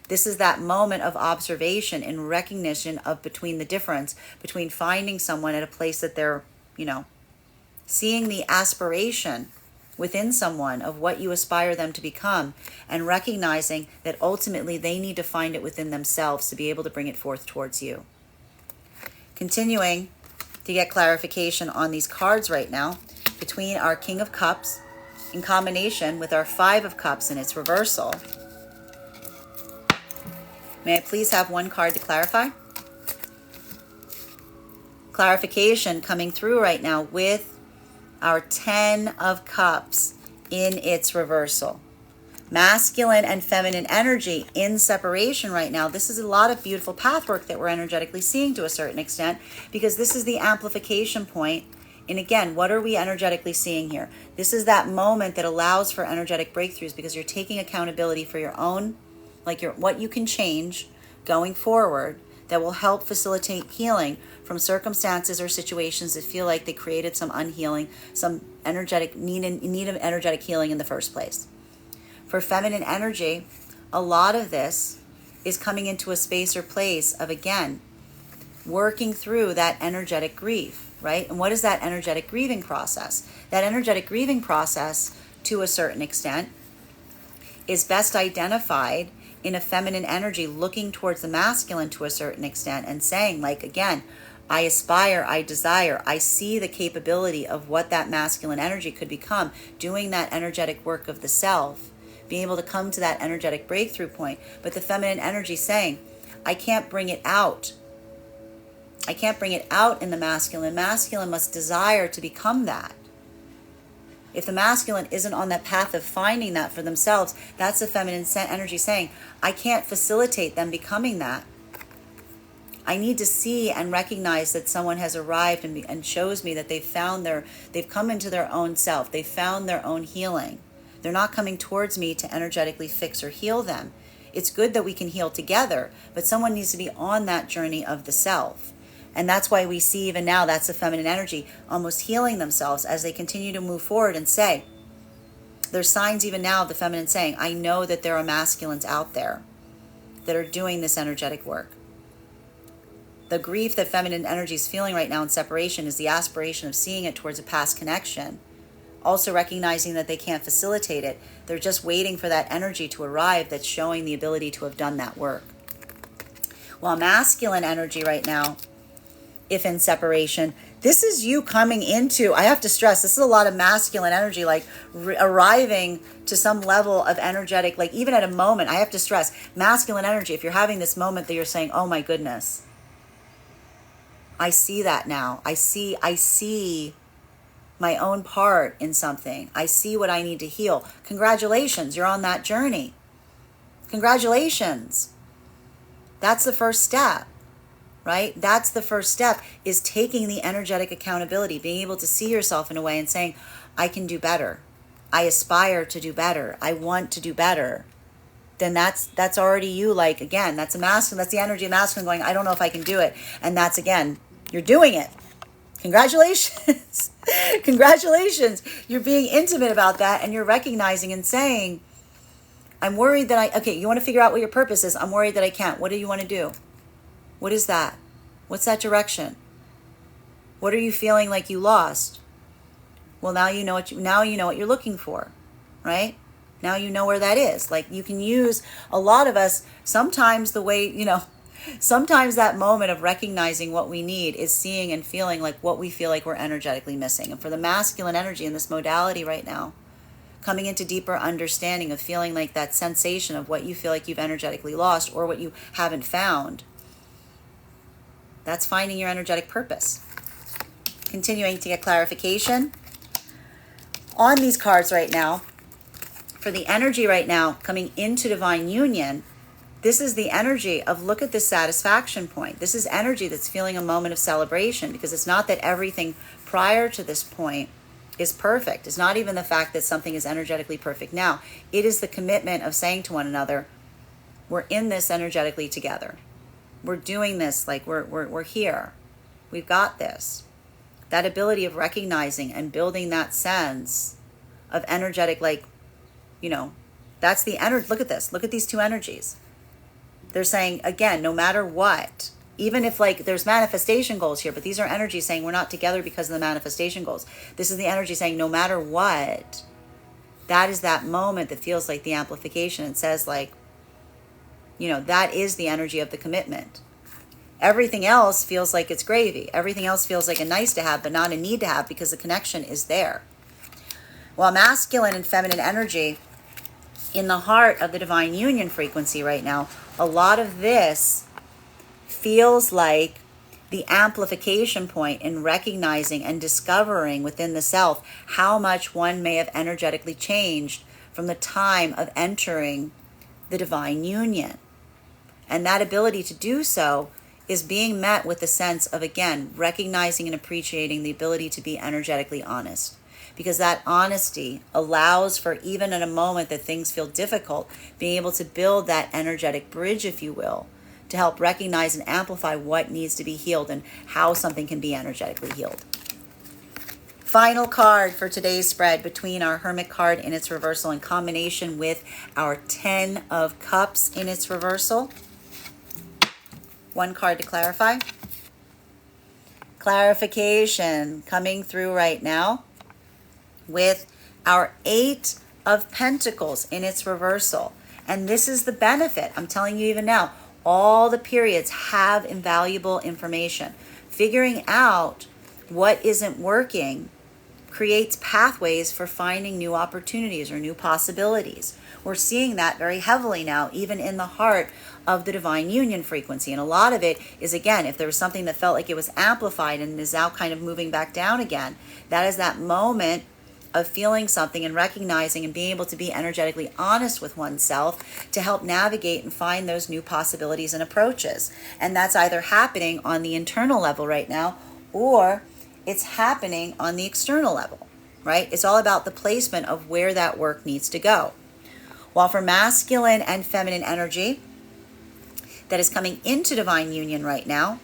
Speaker 1: this is that moment of observation and recognition of between the difference between finding someone at a place that they're, seeing the aspiration within someone of what you aspire them to become, and recognizing that ultimately they need to find it within themselves to be able to bring it forth towards you. Continuing to get clarification on these cards right now between our King of Cups in combination with our Five of Cups in its reversal. May I please have one card to clarify? Clarification coming through right now with our Ten of Cups in its reversal. Masculine and feminine energy in separation right now. This is a lot of beautiful path work that we're energetically seeing to a certain extent, because this is the amplification point And again, what are we energetically seeing here? This is that moment that allows for energetic breakthroughs because you're taking accountability for your own, like what you can change going forward that will help facilitate healing from circumstances or situations that feel like they created some unhealing, some energetic need of energetic healing in the first place. For feminine energy, a lot of this is coming into a space or place of, again, working through that energetic grief, right? And what is that energetic grieving process? That energetic grieving process, to a certain extent, is best identified in a feminine energy looking towards the masculine to a certain extent and saying, like, again, I aspire, I desire, I see the capability of what that masculine energy could become, doing that energetic work of the self, being able to come to that energetic breakthrough point. But the feminine energy saying, I can't bring it out. I can't bring it out in the masculine. Masculine must desire to become that. If the masculine isn't on that path of finding that for themselves, that's the feminine energy saying, I can't facilitate them becoming that. I need to see and recognize that someone has arrived and shows me that they've come into their own self. They've found their own healing. They're not coming towards me to energetically fix or heal them. It's good that we can heal together, but someone needs to be on that journey of the self. And that's why we see even now, that's the feminine energy almost healing themselves as they continue to move forward and say, there's signs even now of the feminine saying, I know that there are masculines out there that are doing this energetic work. The grief that feminine energy is feeling right now in separation is the aspiration of seeing it towards a past connection. Also recognizing that they can't facilitate it. They're just waiting for that energy to arrive that's showing the ability to have done that work. While masculine energy right now, if in separation, this is you coming into, I have to stress, this is a lot of masculine energy, like arriving to some level of energetic, like even at a moment, I have to stress, masculine energy, if you're having this moment that you're saying, oh my goodness, I see that now. I see my own part in something. I see what I need to heal. Congratulations, you're on that journey. Congratulations. That's the first step. Right? That's the first step, is taking the energetic accountability, being able to see yourself in a way and saying, I can do better. I aspire to do better. I want to do better. Then that's already you, like, again, that's a masculine, that's the energy of masculine going, I don't know if I can do it. And that's, again, you're doing it. Congratulations. Congratulations. You're being intimate about that and you're recognizing and saying, I'm worried that okay, you want to figure out what your purpose is. I'm worried that I can't. What do you want to do? What is that? What's that direction? What are you feeling like you lost? Well, now you know what you're looking for, right? Now you know where that is. Like, you can use, a lot of us, sometimes the way, sometimes that moment of recognizing what we need is seeing and feeling like what we feel like we're energetically missing. And for the masculine energy in this modality right now, coming into deeper understanding of feeling like that sensation of what you feel like you've energetically lost or what you haven't found, that's finding your energetic purpose. Continuing to get clarification on these cards right now. For the energy right now coming into divine union, this is the energy of, look at this satisfaction point. This is energy that's feeling a moment of celebration, because it's not that everything prior to this point is perfect. It's not even the fact that something is energetically perfect now. It is the commitment of saying to one another, we're in this energetically together. We're doing this, like we're here. We've got this. That ability of recognizing and building that sense of energetic, like, that's the energy. Look at this. Look at these two energies. They're saying, again, no matter what, even if like there's manifestation goals here, but these are energies saying we're not together because of the manifestation goals. This is the energy saying no matter what, that is that moment that feels like the amplification. It says like, that is the energy of the commitment. Everything else feels like it's gravy. Everything else feels like a nice to have, but not a need to have, because the connection is there. While masculine and feminine energy in the heart of the divine union frequency right now, a lot of this feels like the amplification point in recognizing and discovering within the self how much one may have energetically changed from the time of entering the divine union. And that ability to do so is being met with the sense of, again, recognizing and appreciating the ability to be energetically honest. Because that honesty allows for, even in a moment that things feel difficult, being able to build that energetic bridge, if you will, to help recognize and amplify what needs to be healed and how something can be energetically healed. Final card for today's spread, between our Hermit card in its reversal in combination with our 10 of Cups in its reversal. One card to clarify. Clarification coming through right now with our 8 of Pentacles in its reversal. And this is the benefit. I'm telling you even now, all the periods have invaluable information. Figuring out what isn't working creates pathways for finding new opportunities or new possibilities. We're seeing that very heavily now, even in the heart of the divine union frequency. And a lot of it is, again, if there was something that felt like it was amplified and is now kind of moving back down again, that is that moment of feeling something and recognizing and being able to be energetically honest with oneself to help navigate and find those new possibilities and approaches. And that's either happening on the internal level right now, or it's happening on the external level, right? It's all about the placement of where that work needs to go. While for masculine and feminine energy that is coming into divine union right now,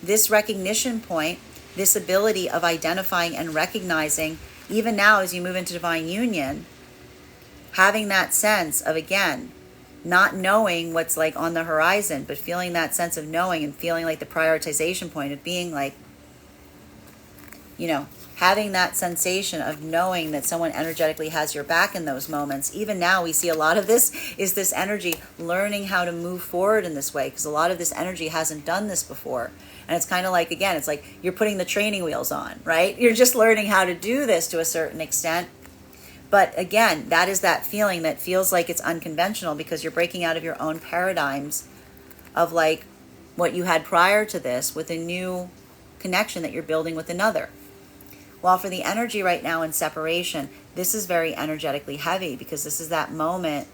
Speaker 1: this recognition point, this ability of identifying and recognizing, even now as you move into divine union, having that sense of, again, not knowing what's like on the horizon, but feeling that sense of knowing and feeling like the prioritization point of being like, having that sensation of knowing that someone energetically has your back in those moments. Even now, we see a lot of this is this energy learning how to move forward in this way, because a lot of this energy hasn't done this before. And it's kind of like, again, it's like you're putting the training wheels on, right? You're just learning how to do this to a certain extent. But again, that is that feeling that feels like it's unconventional, because you're breaking out of your own paradigms of like what you had prior to this with a new connection that you're building with another. While for the energy right now in separation, this is very energetically heavy, because this is that moment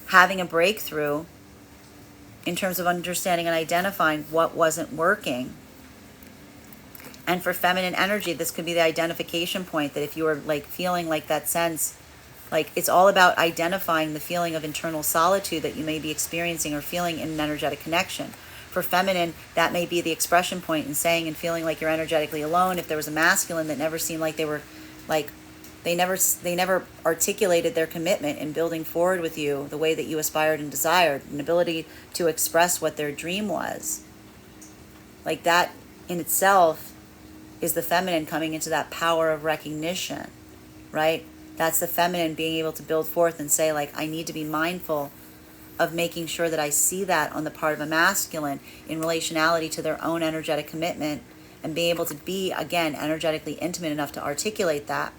Speaker 1: having a breakthrough in terms of understanding and identifying what wasn't working. And for feminine energy, this could be the identification point, that if you are like feeling like that sense, like it's all about identifying the feeling of internal solitude that you may be experiencing or feeling in an energetic connection. For feminine, that may be the expression point in saying and feeling like you're energetically alone. If there was a masculine that never seemed like they were like, they never articulated their commitment in building forward with you the way that you aspired and desired, an ability to express what their dream was. Like that in itself is the feminine coming into that power of recognition, right? That's the feminine being able to build forth and say, like, I need to be mindful of making sure that I see that on the part of a masculine in relationality to their own energetic commitment, and being able to be, again, energetically intimate enough to articulate that.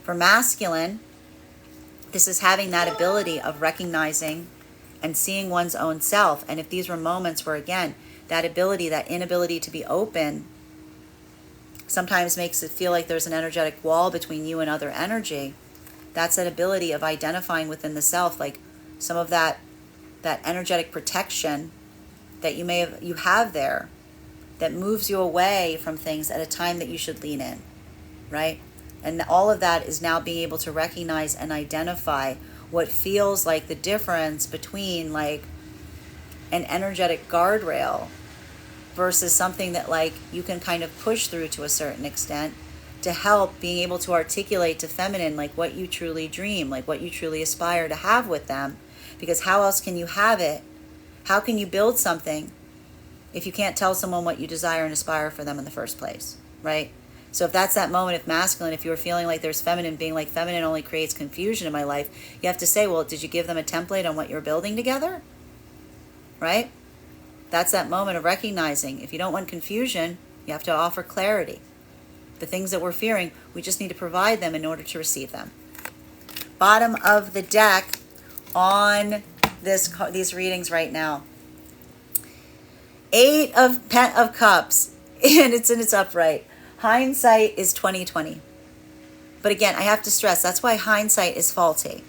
Speaker 1: For masculine, this is having that ability of recognizing and seeing one's own self. And if these were moments where, again, that ability, that inability to be open sometimes makes it feel like there's an energetic wall between you and other energy, that's that ability of identifying within the self, like some of that energetic protection that you have there that moves you away from things at a time that you should lean in, right? And all of that is now being able to recognize and identify what feels like the difference between like an energetic guardrail versus something that like you can kind of push through to a certain extent to help being able to articulate to feminine like what you truly dream, like what you truly aspire to have with them. Because how else can you have it? How can you build something if you can't tell someone what you desire and aspire for them in the first place, right? So if that's that moment, if masculine, if you were feeling like there's feminine, being like feminine only creates confusion in my life, you have to say, well, did you give them a template on what you're building together, right? That's that moment of recognizing if you don't want confusion, you have to offer clarity. The things that we're fearing, we just need to provide them in order to receive them. Bottom of the deck on these readings right now. 8 of Cups, and it's in its upright. Hindsight is 20/20. But again, I have to stress, that's why hindsight is faulty,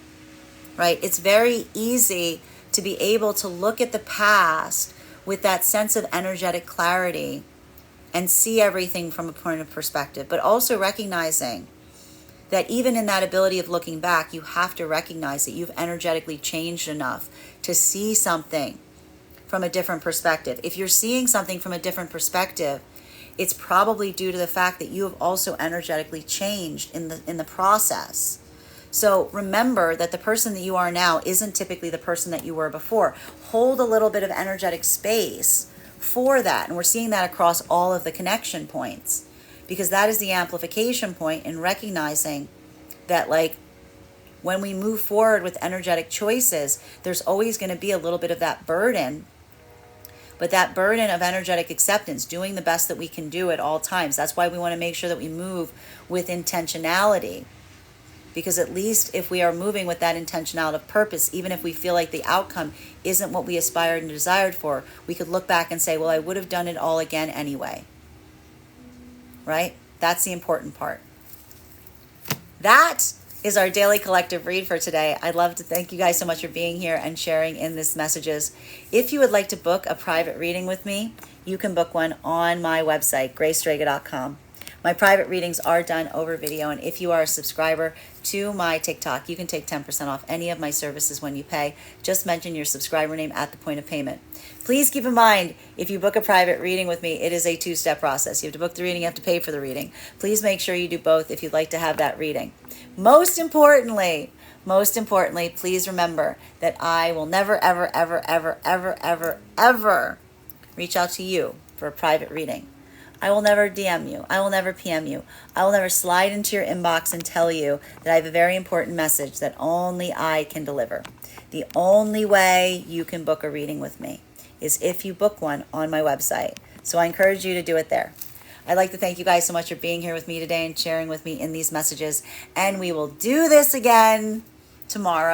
Speaker 1: right? It's very easy to be able to look at the past with that sense of energetic clarity and see everything from a point of perspective, but also recognizing that even in that ability of looking back, you have to recognize that you've energetically changed enough to see something from a different perspective. If you're seeing something from a different perspective, it's probably due to the fact that you have also energetically changed in the process. So remember that the person that you are now isn't typically the person that you were before. Hold a little bit of energetic space for that. And we're seeing that across all of the connection points, because that is the amplification point in recognizing that, like, when we move forward with energetic choices, there's always going to be a little bit of that burden. But that burden of energetic acceptance, doing the best that we can do at all times. That's why we want to make sure that we move with intentionality. Because at least if we are moving with that intentionality of purpose, even if we feel like the outcome isn't what we aspired and desired for, we could look back and say, well, I would have done it all again anyway. Right? That's the important part. That is our daily collective read for today. I'd love to thank you guys so much for being here and sharing in these messages. If you would like to book a private reading with me, you can book one on my website, graystrega.com. My private readings are done over video, and if you are a subscriber to my TikTok, you can take 10% off any of my services when you pay. Just mention your subscriber name at the point of payment. Please keep in mind, if you book a private reading with me, it is a two-step process. You have to book the reading, you have to pay for the reading. Please make sure you do both if you'd like to have that reading. Most importantly, please remember that I will never, ever, ever, ever, ever, ever, ever reach out to you for a private reading. I will never DM you. I will never PM you. I will never slide into your inbox and tell you that I have a very important message that only I can deliver. The only way you can book a reading with me is if you book one on my website. So I encourage you to do it there. I'd like to thank you guys so much for being here with me today and sharing with me in these messages. And we will do this again tomorrow.